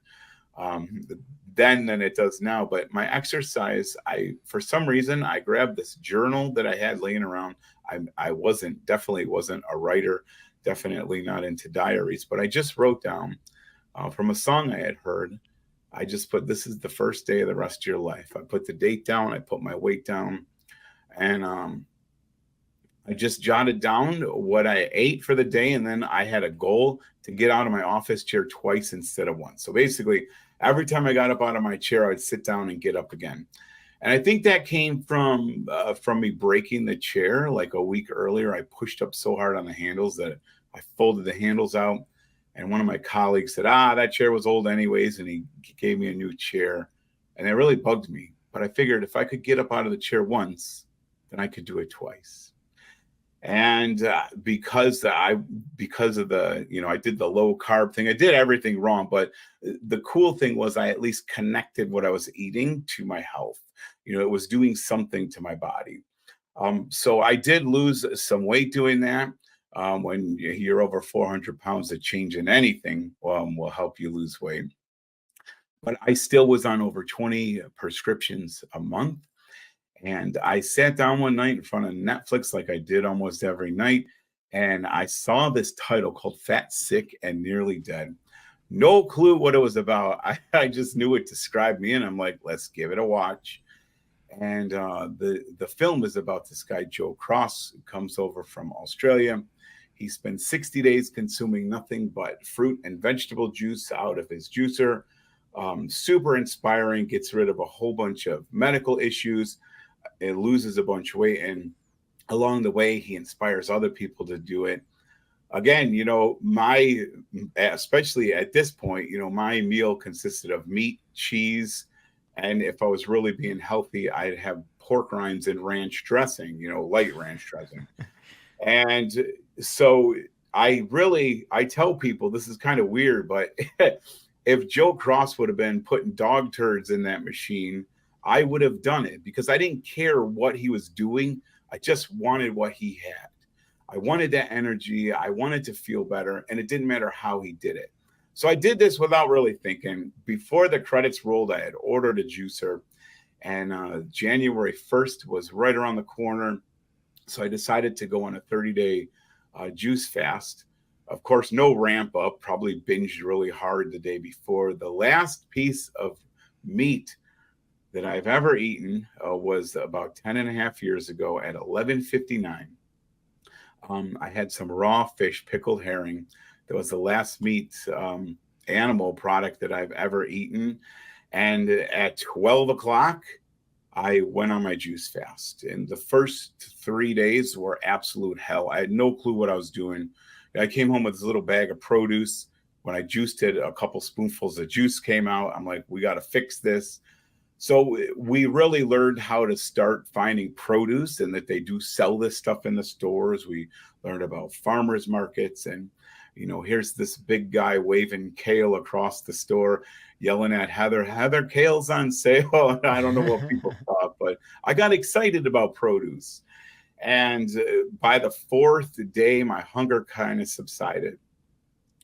[SPEAKER 2] then than it does now. But my exercise, for some reason, I grabbed this journal that I had laying around. I definitely wasn't a writer, definitely not into diaries, but I just wrote down from a song I had heard. I just put, this is the first day of the rest of your life. I put the date down. I put my weight down, and I just jotted down what I ate for the day. And then I had a goal to get out of my office chair twice instead of once. So basically, every time I got up out of my chair, I'd sit down and get up again. And I think that came from me breaking the chair. Like a week earlier, I pushed up so hard on the handles that I folded the handles out. And one of my colleagues said, that chair was old anyways. And he gave me a new chair. And it really bugged me. But I figured if I could get up out of the chair once, then I could do it twice. And because of the, I did the low carb thing. I did everything wrong, but the cool thing was I at least connected what I was eating to my health. It was doing something to my body. So I did lose some weight doing that. When you're over 400 pounds, a change in anything will help you lose weight. But I still was on over 20 prescriptions a month. And I sat down one night in front of Netflix, like I did almost every night. And I saw this title called Fat, Sick, and Nearly Dead. No clue what it was about. I just knew it described me. And I'm like, let's give it a watch. And the film is about this guy, Joe Cross, who comes over from Australia. He spends 60 days consuming nothing but fruit and vegetable juice out of his juicer. Super inspiring, gets rid of a whole bunch of medical issues. It loses a bunch of weight. And along the way, he inspires other people to do it. Again, especially at this point, my meal consisted of meat, cheese, and if I was really being healthy, I'd have pork rinds and ranch dressing, light ranch dressing. And so I tell people this is kind of weird, but if Joe Cross would have been putting dog turds in that machine, I would have done it because I didn't care what he was doing. I just wanted what he had. I wanted that energy. I wanted to feel better, and it didn't matter how he did it. So I did this without really thinking. Before the credits rolled, I had ordered a juicer, and January 1st was right around the corner. So I decided to go on a 30-day juice fast. Of course, no ramp up, probably binged really hard the day before. The last piece of meat that I've ever eaten was about 10 and a half years ago at 11:59. I had some raw fish, pickled herring. That was the last meat animal product that I've ever eaten. And at 12 o'clock, I went on my juice fast. And the first 3 days were absolute hell. I had no clue what I was doing. I came home with this little bag of produce. When I juiced it, a couple spoonfuls of juice came out. I'm like, we got to fix this. So we really learned how to start finding produce and that they do sell this stuff in the stores. We learned about farmers markets and, here's this big guy waving kale across the store, yelling at Heather, kale's on sale. I don't know what people thought, but I got excited about produce. And by the fourth day, my hunger kind of subsided.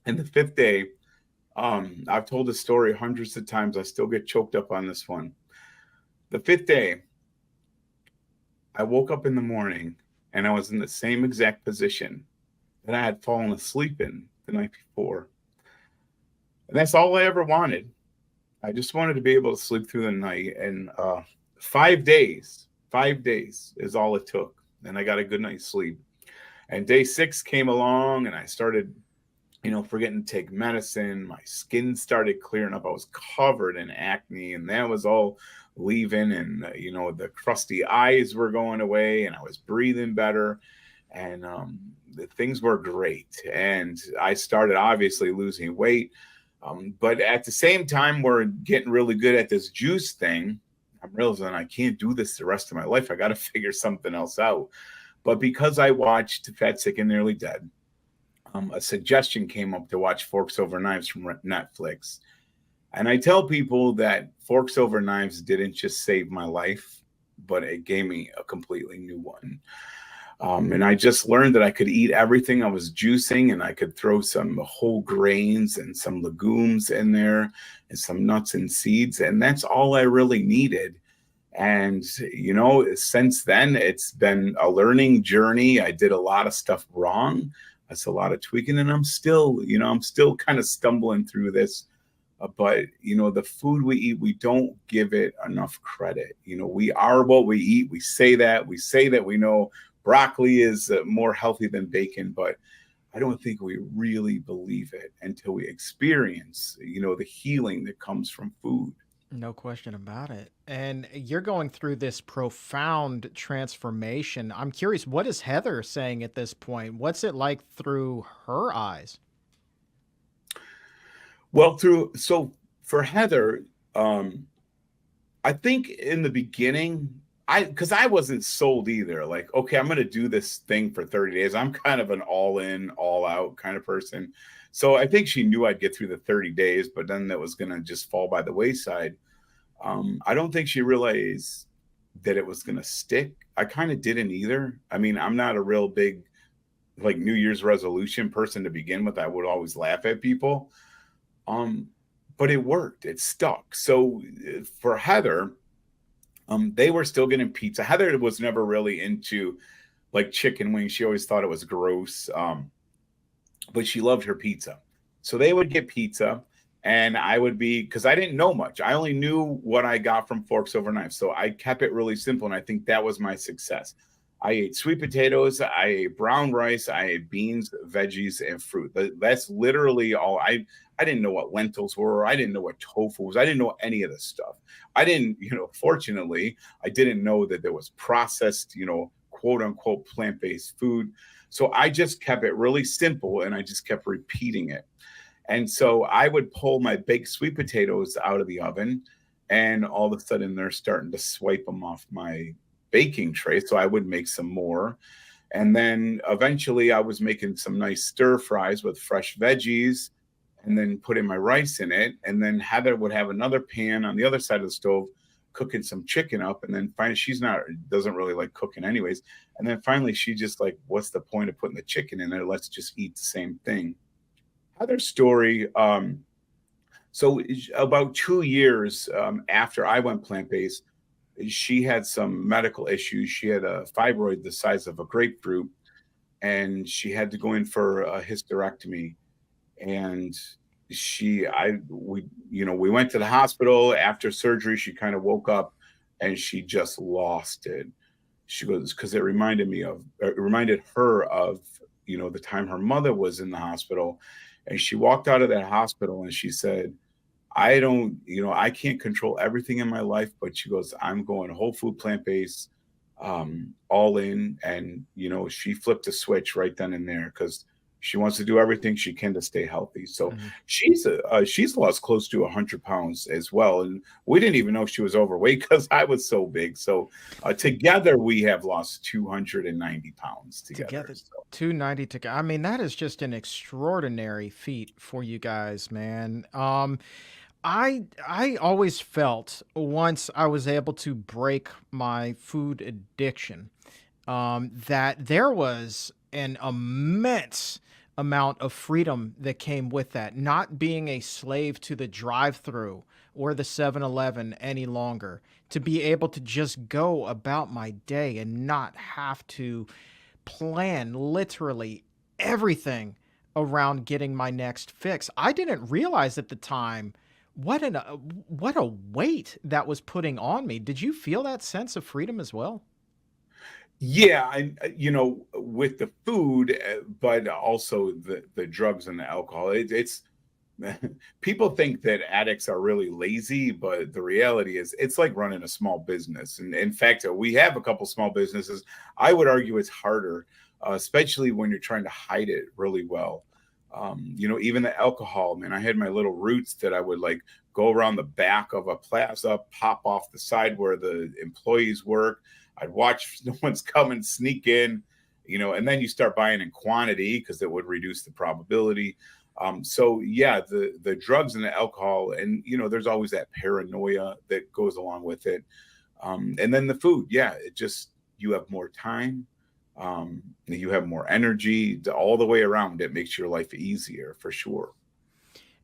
[SPEAKER 2] And the fifth day, I've told the story hundreds of times. I still get choked up on this one. The fifth day, I woke up in the morning and I was in the same exact position that I had fallen asleep in the night before. And that's all I ever wanted. I just wanted to be able to sleep through the night. And 5 days is all it took. And I got a good night's sleep. And day 6 came along and I started, forgetting to take medicine. My skin started clearing up. I was covered in acne and that was all leaving, and the crusty eyes were going away and I was breathing better, and the things were great. And I started obviously losing weight, but at the same time we're getting really good at this juice thing. I'm realizing I can't do this the rest of my life. I got to figure something else out. But because I watched Fat, Sick, and Nearly Dead, a suggestion came up to watch Forks Over Knives from Netflix. And I tell people that Forks Over Knives didn't just save my life, but it gave me a completely new one. And I just learned that I could eat everything I was juicing, and I could throw some whole grains and some legumes in there and some nuts and seeds. And that's all I really needed. And, since then, it's been a learning journey. I did a lot of stuff wrong. That's a lot of tweaking. And I'm still kind of stumbling through this. But, the food we eat, we don't give it enough credit. We are what we eat. We say that we know broccoli is more healthy than bacon, but I don't think we really believe it until we experience, the healing that comes from food.
[SPEAKER 1] No question about it. And you're going through this profound transformation. I'm curious, what is Heather saying at this point? What's it like through her eyes?
[SPEAKER 2] Well, so for Heather, I think in the beginning, because I wasn't sold either. Like, okay, I'm going to do this thing for 30 days. I'm kind of an all in, all out kind of person. So I think she knew I'd get through the 30 days, but then that was going to just fall by the wayside. I don't think she realized that it was going to stick. I kind of didn't either. I mean, I'm not a real big like New Year's resolution person to begin with. I would always laugh at people. Um, but it worked. It stuck. So for Heather, they were still getting pizza. Heather was never really into like chicken wings. She always thought it was gross. But she loved her pizza. So they would get pizza, and I would be, because I didn't know much. I only knew what I got from Forks Over Knives. So I kept it really simple, and I think that was my success. I ate sweet potatoes, I ate brown rice, I ate beans, veggies, and fruit. That's literally all. I didn't know what lentils were. I didn't know what tofu was. I didn't know any of this stuff. I didn't, fortunately, I didn't know that there was processed, quote unquote plant-based food. So I just kept it really simple, and I just kept repeating it. And so I would pull my baked sweet potatoes out of the oven, and all of a sudden they're starting to swipe them off my baking tray. So I would make some more. And then eventually I was making some nice stir fries with fresh veggies and then putting my rice in it. And then Heather would have another pan on the other side of the stove cooking some chicken up. And then finally, doesn't really like cooking anyways. And then finally, she just like, what's the point of putting the chicken in there? Let's just eat the same thing. Heather's story. So about 2 years after I went plant-based, she had some medical issues. She had a fibroid the size of a grapefruit, and she had to go in for a hysterectomy. And we went to the hospital after surgery. She kind of woke up and she just lost it. She goes, because it reminded her of, the time her mother was in the hospital. And she walked out of that hospital and she said, I can't control everything in my life, but she goes, I'm going whole food, plant-based, all in. And, she flipped a switch right then and there because she wants to do everything she can to stay healthy. So
[SPEAKER 1] Mhm.
[SPEAKER 2] she's lost close to 100 pounds as well. And we didn't even know she was overweight because I was so big. So together we have lost 290 pounds together. So.
[SPEAKER 1] 290 to go. I mean, that is just an extraordinary feat for you guys, man. I always felt once I was able to break my food addiction, that there was an immense amount of freedom that came with that, not being a slave to the drive-through or the 7-Eleven any longer, to be able to just go about my day and not have to plan literally everything around getting my next fix. I didn't realize at the time what a weight that was putting on me. Did you feel that sense of freedom as well?
[SPEAKER 2] Yeah, with the food, but also the drugs and the alcohol. It's people think that addicts are really lazy, but the reality is it's like running a small business. And in fact, we have a couple small businesses. I would argue it's harder, especially when you're trying to hide it really well. Even the alcohol, man, I had my little roots that I would like go around the back of a plaza, pop off the side where the employees work. I'd watch no one's coming, sneak in, and then you start buying in quantity because it would reduce the probability. So yeah, the drugs and the alcohol, and there's always that paranoia that goes along with it. And then the food, yeah, it just you have more time, you have more energy all the way around. It makes your life easier for sure.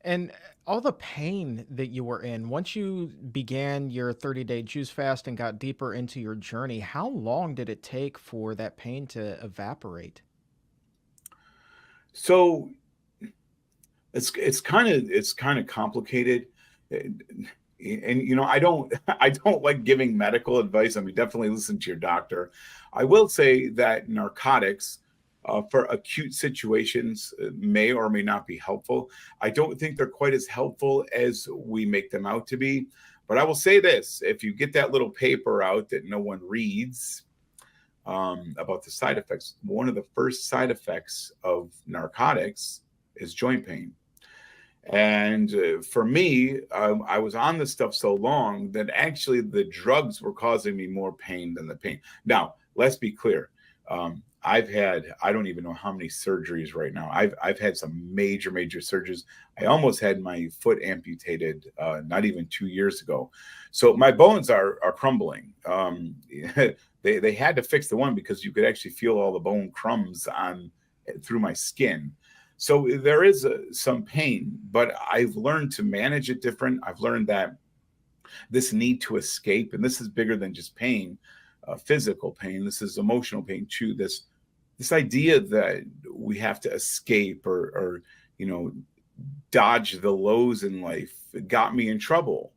[SPEAKER 1] And all the pain that you were in, once you began your 30-day juice fast and got deeper into your journey, how long did it take for that pain to evaporate?
[SPEAKER 2] So it's kind of complicated. And I don't I don't like giving medical advice. I mean, definitely listen to your doctor. I will say that narcotics for acute situations may or may not be helpful. I don't think they're quite as helpful as we make them out to be. But I will say this: if you get that little paper out that no one reads about the side effects, one of the first side effects of narcotics is joint pain. And for me, I was on this stuff so long that actually the drugs were causing me more pain than the pain. Now, let's be clear. I've had, I don't even know how many surgeries right now. I've had some major surgeries. I almost had my foot amputated not even 2 years ago. So my bones are crumbling. They had to fix the one because you could actually feel all the bone crumbs on through my skin. So there is some pain, but I've learned to manage it different. I've learned that this need to escape, and this is bigger than just pain, physical pain. This is emotional pain too. This idea that we have to escape or dodge the lows in life got me in trouble.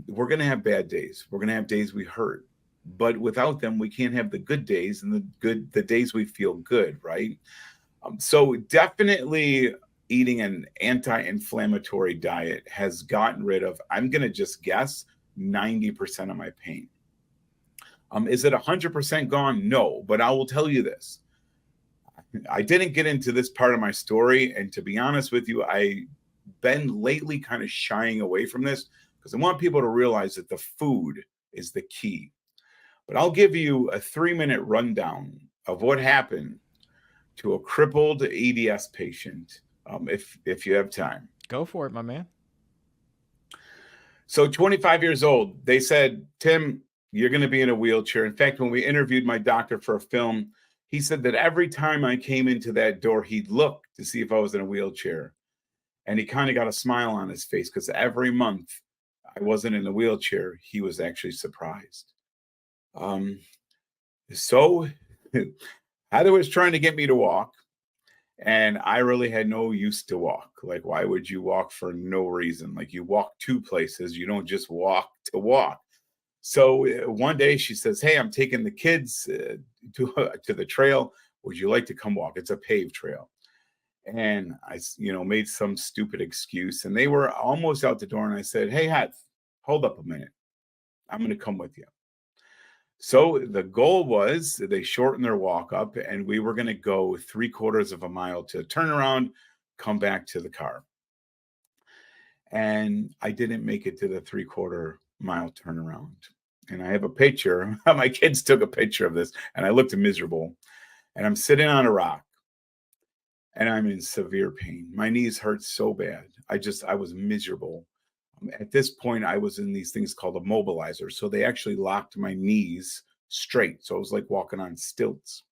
[SPEAKER 2] We're going to have bad days. We're going to have days we hurt, but without them, we can't have the good days and the days we feel good, right? So definitely eating an anti-inflammatory diet has gotten rid of, I'm going to just guess, 90% of my pain. Is it 100% gone? No, but I will tell you this. I didn't get into this part of my story. And to be honest with you, I've been lately kind of shying away from this because I want people to realize that the food is the key. But I'll give you a 3-minute rundown of what happened to a crippled ADS patient, if you have time.
[SPEAKER 1] Go for it, my man.
[SPEAKER 2] So 25 years old, they said, Tim, you're going to be in a wheelchair. In fact, when we interviewed my doctor for a film, he said that every time I came into that door, he'd look to see if I was in a wheelchair. And he kind of got a smile on his face because every month I wasn't in a wheelchair, he was actually surprised. So Heather was trying to get me to walk, and I really had no use to walk. Like, why would you walk for no reason? Like, you walk to places, you don't just walk to walk. So one day she says, hey, I'm taking the kids to the trail. Would you like to come walk? It's a paved trail. And I, made some stupid excuse, and they were almost out the door. And I said, hey, hold up a minute. I'm going to come with you. So the goal was they shortened their walk up, and we were going to go 3/4 of a mile to turn around, come back to the car. And I didn't make it to the 3/4 mile turnaround. And I have a picture. My kids took a picture of this, and I looked miserable. And I'm sitting on a rock, and I'm in severe pain. My knees hurt so bad. I was miserable. At this point, I was in these things called immobilizers. So they actually locked my knees straight. So it was like walking on stilts.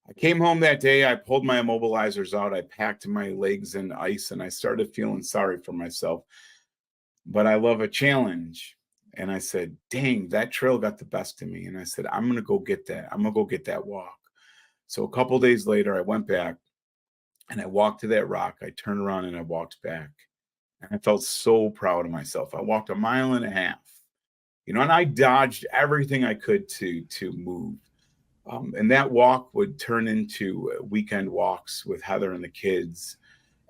[SPEAKER 2] I came home that day. I pulled my immobilizers out. I packed my legs in ice, and I started feeling sorry for myself. But I love a challenge. And I said, dang, that trail got the best of me. And I said, I'm going to go get that. I'm going to go get that walk. So a couple days later, I went back and I walked to that rock. I turned around and I walked back. And I felt so proud of myself. I walked 1.5 miles, and I dodged everything I could to move. And that walk would turn into weekend walks with Heather and the kids.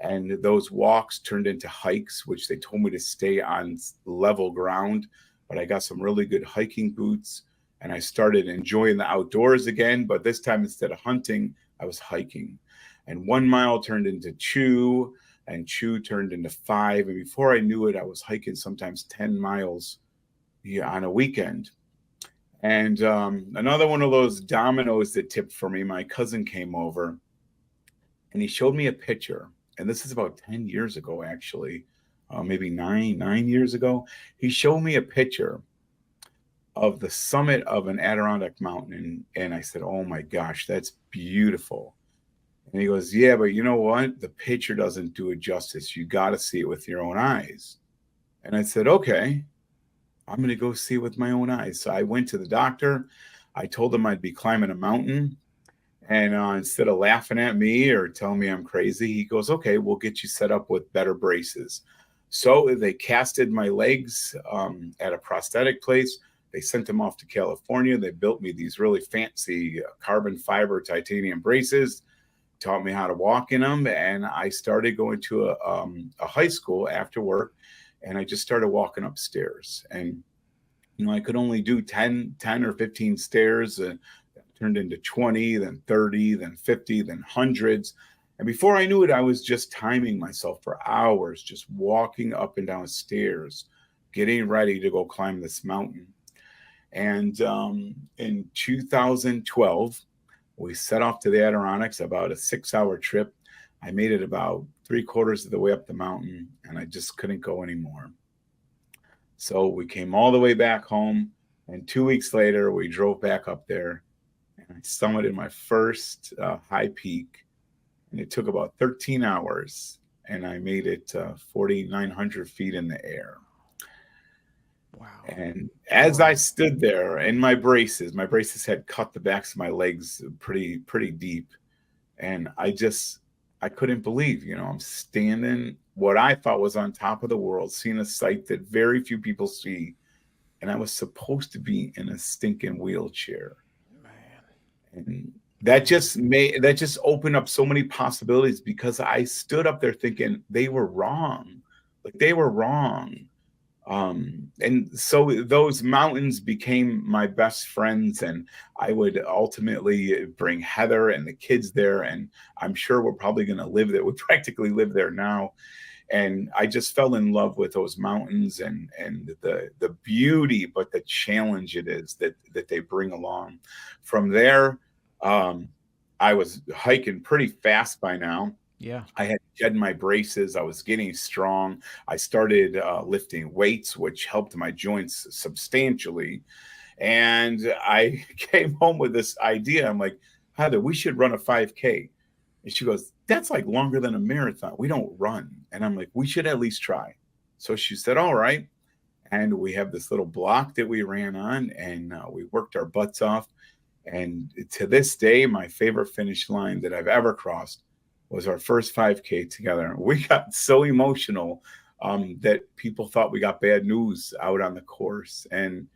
[SPEAKER 2] And those walks turned into hikes, which they told me to stay on level ground. But I got some really good hiking boots, and I started enjoying the outdoors again. But this time, instead of hunting, I was hiking. And 1 mile turned into 2, and 2 turned into 5. And before I knew it, I was hiking sometimes 10 miles on a weekend. And another one of those dominoes that tipped for me, my cousin came over, and he showed me a picture. And this is about 10 years ago, actually, maybe nine years ago. He showed me a picture of the summit of an Adirondack mountain. And I said, oh my gosh, that's beautiful. And he goes, yeah, but you know what? The picture doesn't do it justice. You got to see it with your own eyes. And I said, okay, I'm going to go see it with my own eyes. So I went to the doctor. I told him I'd be climbing a mountain. And instead of laughing at me or telling me I'm crazy, he goes, okay, we'll get you set up with better braces. So they casted my legs at a prosthetic place. They sent them off to California. They built me these really fancy carbon fiber titanium braces, taught me how to walk in them. And I started going to a high school after work, and I just started walking upstairs. And, I could only do 10 or 15 stairs. Turned into 20, then 30, then 50, then hundreds. And before I knew it, I was just timing myself for hours, just walking up and down stairs, getting ready to go climb this mountain. And in 2012, we set off to the Adirondacks, about a 6-hour trip. I made it about 3/4 of the way up the mountain, and I just couldn't go anymore. So we came all the way back home, and 2 weeks later, we drove back up there, and I summited my first high peak, and it took about 13 hours, and I made it 4,900 feet in the air.
[SPEAKER 1] Wow.
[SPEAKER 2] And as I stood there in my braces had cut the backs of my legs pretty deep, and I couldn't believe, I'm standing what I thought was on top of the world, seeing a sight that very few people see, and I was supposed to be in a stinking wheelchair. Man. And that just opened up so many possibilities, because I stood up there thinking they were wrong. Like, they were wrong. And so those mountains became my best friends, and I would ultimately bring Heather and the kids there, and I'm sure we're probably going to live there. We practically live there now. And I just fell in love with those mountains and the beauty, but the challenge it is that they bring along. From there, I was hiking pretty fast by now.
[SPEAKER 1] Yeah.
[SPEAKER 2] I had shed my braces. I was getting strong. I started lifting weights, which helped my joints substantially. And I came home with this idea. I'm like, Heather, we should run a 5K. And she goes, that's like longer than a marathon. We don't run. And I'm like, we should at least try. So she said, all right. And we have this little block that we ran on, and we worked our butts off. And to this day, my favorite finish line that I've ever crossed was our first 5K together. We got so emotional that people thought we got bad news out on the course. And,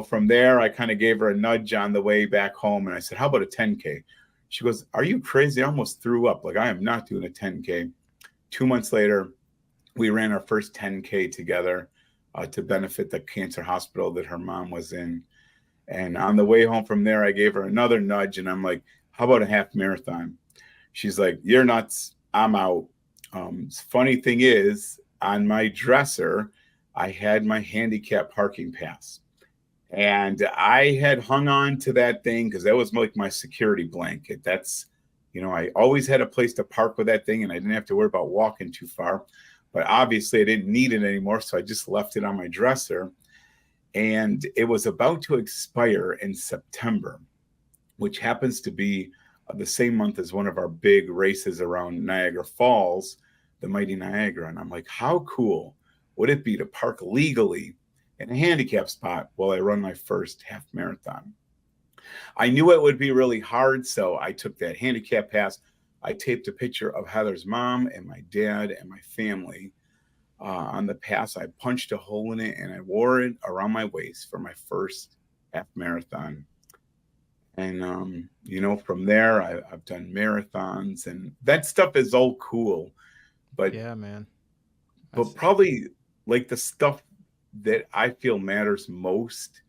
[SPEAKER 2] from there, I kind of gave her a nudge on the way back home. And I said, how about a 10K? She goes, are you crazy? I almost threw up. Like, I am not doing a 10K. 2 months later, we ran our first 10K together to benefit the cancer hospital that her mom was in. And on the way home from there, I gave her another nudge, and I'm like, how about a half marathon? She's like, you're nuts. I'm out. Funny thing is, on my dresser, I had my handicap parking pass. And I had hung on to that thing because that was like my security blanket. That's, I always had a place to park with that thing, and I didn't have to worry about walking too far. But obviously, I didn't need it anymore, so I just left it on my dresser. And it was about to expire in September, which happens to be the same month as one of our big races around Niagara Falls, the Mighty Niagara. And I'm like, how cool would it be to park legally in a handicap spot while I run my first half marathon? I knew it would be really hard, so I took that handicap pass. I taped a picture of Heather's mom and my dad and my family on the pass. I punched a hole in it, and I wore it around my waist for my first half marathon. And, from there, I've done marathons, and that stuff is all cool. But
[SPEAKER 1] yeah, man.
[SPEAKER 2] But probably like the stuff that I feel matters most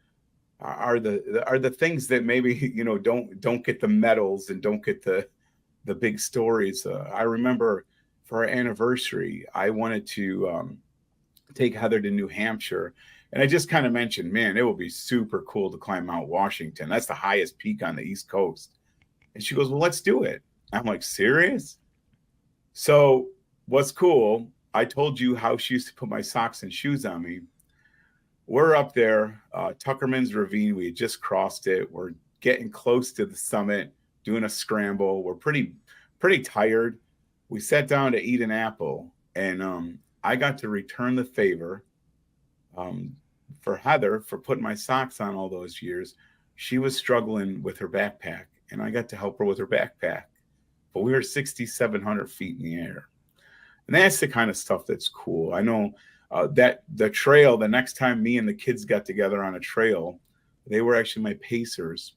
[SPEAKER 2] are the things that maybe, don't get the medals and don't get the big stories. I remember for our anniversary, I wanted to take Heather to New Hampshire. And I just kind of mentioned, man, it would be super cool to climb Mount Washington. That's the highest peak on the East Coast. And she goes, well, let's do it. I'm like, serious? So what's cool, I told you how she used to put my socks and shoes on me. We're up there, Tuckerman's Ravine. We had just crossed it. We're getting close to the summit, doing a scramble. We're pretty tired. We sat down to eat an apple, and I got to return the favor for Heather for putting my socks on all those years. She was struggling with her backpack, and I got to help her with her backpack. But we were 6,700 feet in the air. And that's the kind of stuff that's cool. I know that the trail, the next time me and the kids got together on a trail, they were actually my pacers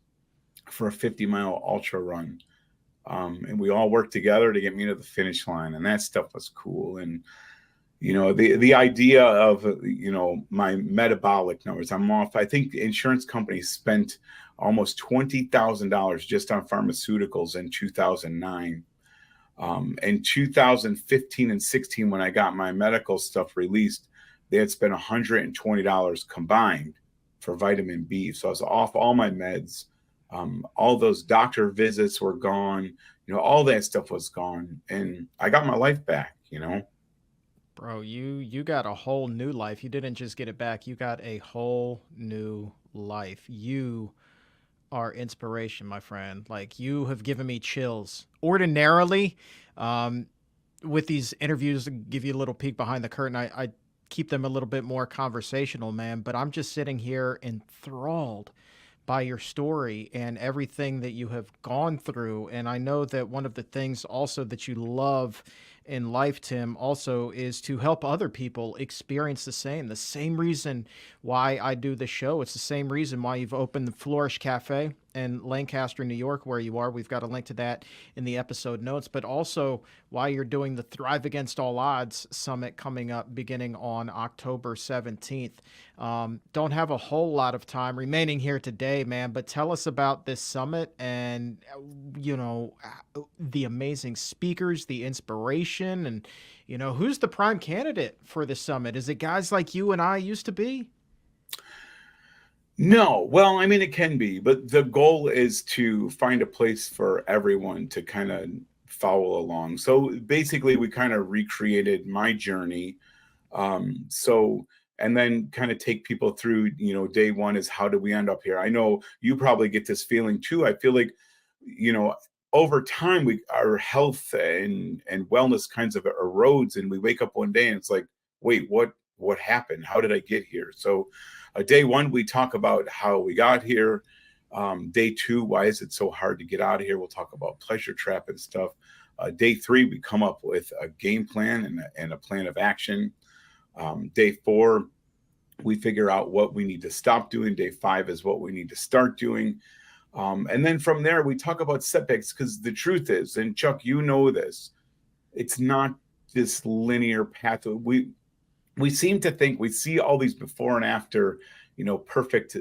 [SPEAKER 2] for a 50-mile ultra run. And we all worked together to get me to the finish line. And that stuff was cool. And the idea of, my metabolic numbers, I'm off. I think insurance companies spent almost $20,000 just on pharmaceuticals in 2009. In 2015 and 16, when I got my medical stuff released, they had spent $120 combined for vitamin B. So I was off all my meds. All those doctor visits were gone. All that stuff was gone, and I got my life back.
[SPEAKER 1] Bro, you got a whole new life. You didn't just get it back. You got a whole new life. You are inspiration, my friend. Like, you have given me chills. Ordinarily, um, with these interviews, to give you a little peek behind the curtain, I keep them a little bit more conversational, man. But I'm just sitting here enthralled by your story and everything that you have gone through. And I know that one of the things also that you love in life, Tim, also is to help other people experience the same reason why I do the show. It's the same reason why you've opened the Flourish Cafe in Lancaster, New York, where you are. We've got a link to that in the episode notes, but also why you're doing the Thrive Against All Odds Summit coming up beginning on October 17th. Don't have a whole lot of time remaining here today, man, but tell us about this summit and, the amazing speakers, the inspiration, and, who's the prime candidate for the summit? Is it guys like you and I used to be?
[SPEAKER 2] No, well, I mean, it can be, but the goal is to find a place for everyone to kind of follow along. So basically, we kind of recreated my journey. So, and then kind of take people through, day one is how did we end up here? I know you probably get this feeling too. I feel like, you know, over time, our health and wellness kinds of erodes, and we wake up one day and it's like, wait, what happened? How did I get here? So, day one, we talk about how we got here. Day two, why is it so hard to get out of here? We'll talk about pleasure trap and stuff. Day three, we come up with a game plan and a plan of action. Day four, we figure out what we need to stop doing. Day five is what we need to start doing. And then from there, we talk about setbacks, because the truth is, and Chuck, you know this, it's not this linear path. We seem to think we see all these before and after, perfect,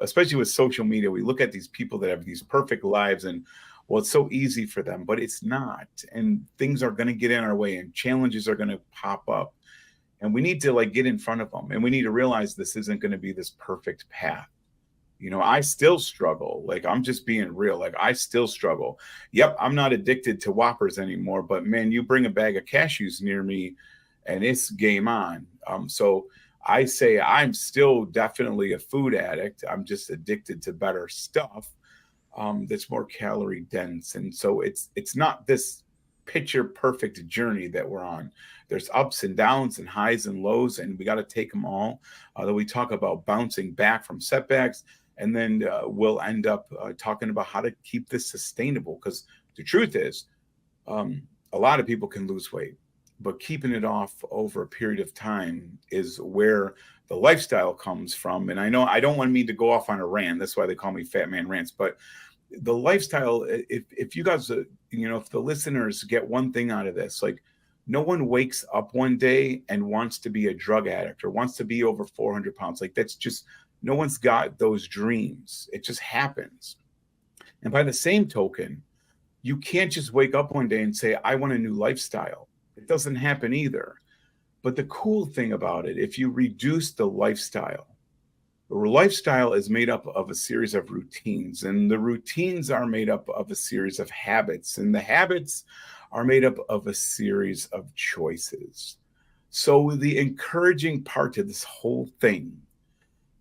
[SPEAKER 2] especially with social media. We look at these people that have these perfect lives, and well, it's so easy for them, but it's not. And things are going to get in our way, and challenges are going to pop up. And we need to get in front of them. And we need to realize this isn't going to be this perfect path. I still struggle. I'm just being real. I still struggle. Yep, I'm not addicted to Whoppers anymore, but man, you bring a bag of cashews near me and it's game on. So I say I'm still definitely a food addict. I'm just addicted to better stuff that's more calorie dense. And so it's not this picture perfect journey that we're on. There's ups and downs and highs and lows, and we got to take them all. Though we talk about bouncing back from setbacks, and then we'll end up talking about how to keep this sustainable. Because the truth is, a lot of people can lose weight, but keeping it off over a period of time is where the lifestyle comes from. And I know I don't want me to go off on a rant. That's why they call me Fat Man Rants. But the lifestyle, if you guys, if the listeners get one thing out of this, no one wakes up one day and wants to be a drug addict or wants to be over 400 pounds. That's just, no one's got those dreams. It just happens. And by the same token, you can't just wake up one day and say, I want a new lifestyle. It doesn't happen either. But the cool thing about it, if you reduce the lifestyle is made up of a series of routines, and the routines are made up of a series of habits, and the habits are made up of a series of choices. So the encouraging part of this whole thing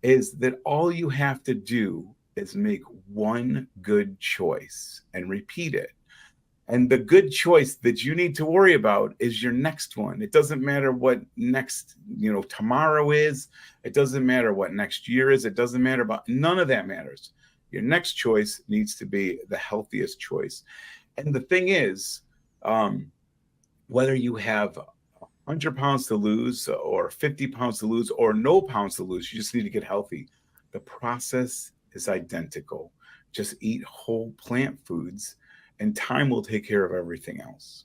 [SPEAKER 2] is that all you have to do is make one good choice and repeat it. And the good choice that you need to worry about is your next one. It doesn't matter what next, tomorrow is. It doesn't matter what next year is. It doesn't matter about, none of that matters. Your next choice needs to be the healthiest choice. And the thing is, whether you have 100 pounds to lose or 50 pounds to lose or no pounds to lose, you just need to get healthy. The process is identical. Just eat whole plant foods, and time will take care of everything else.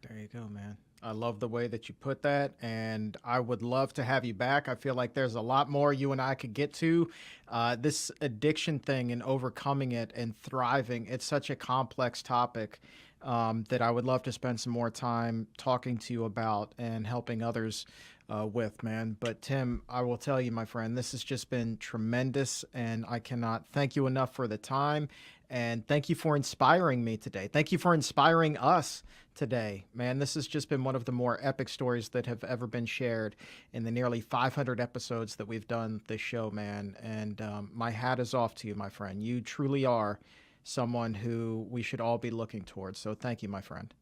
[SPEAKER 1] There you go, man. I love the way that you put that, and I would love to have you back. I feel like there's a lot more you and I could get to. This addiction thing and overcoming it and thriving, it's such a complex topic that I would love to spend some more time talking to you about and helping others with, man. But Tim, I will tell you, my friend, this has just been tremendous, and I cannot thank you enough for the time. And thank you for inspiring me today. Thank you for inspiring us today. Man, this has just been one of the more epic stories that have ever been shared in the nearly 500 episodes that we've done this show, man. And my hat is off to you, my friend. You truly are someone who we should all be looking towards. So thank you, my friend.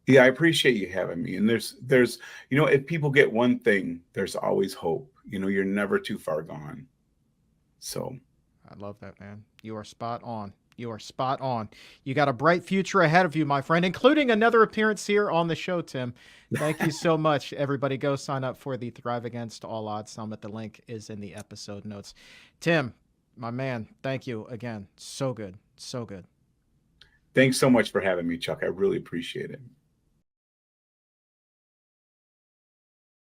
[SPEAKER 2] Yeah, I appreciate you having me. And there's, if people get one thing, there's always hope. You're never too far gone. So
[SPEAKER 1] I love that, man. You are spot on. You are spot on. You got a bright future ahead of you, my friend, including another appearance here on the show, Tim. Thank you so much. Everybody go sign up for the Thrive Against All Odds Summit. The link is in the episode notes. Tim, my man, thank you again. So good. So good.
[SPEAKER 2] thanks so much for having me, Chuck. I really appreciate it.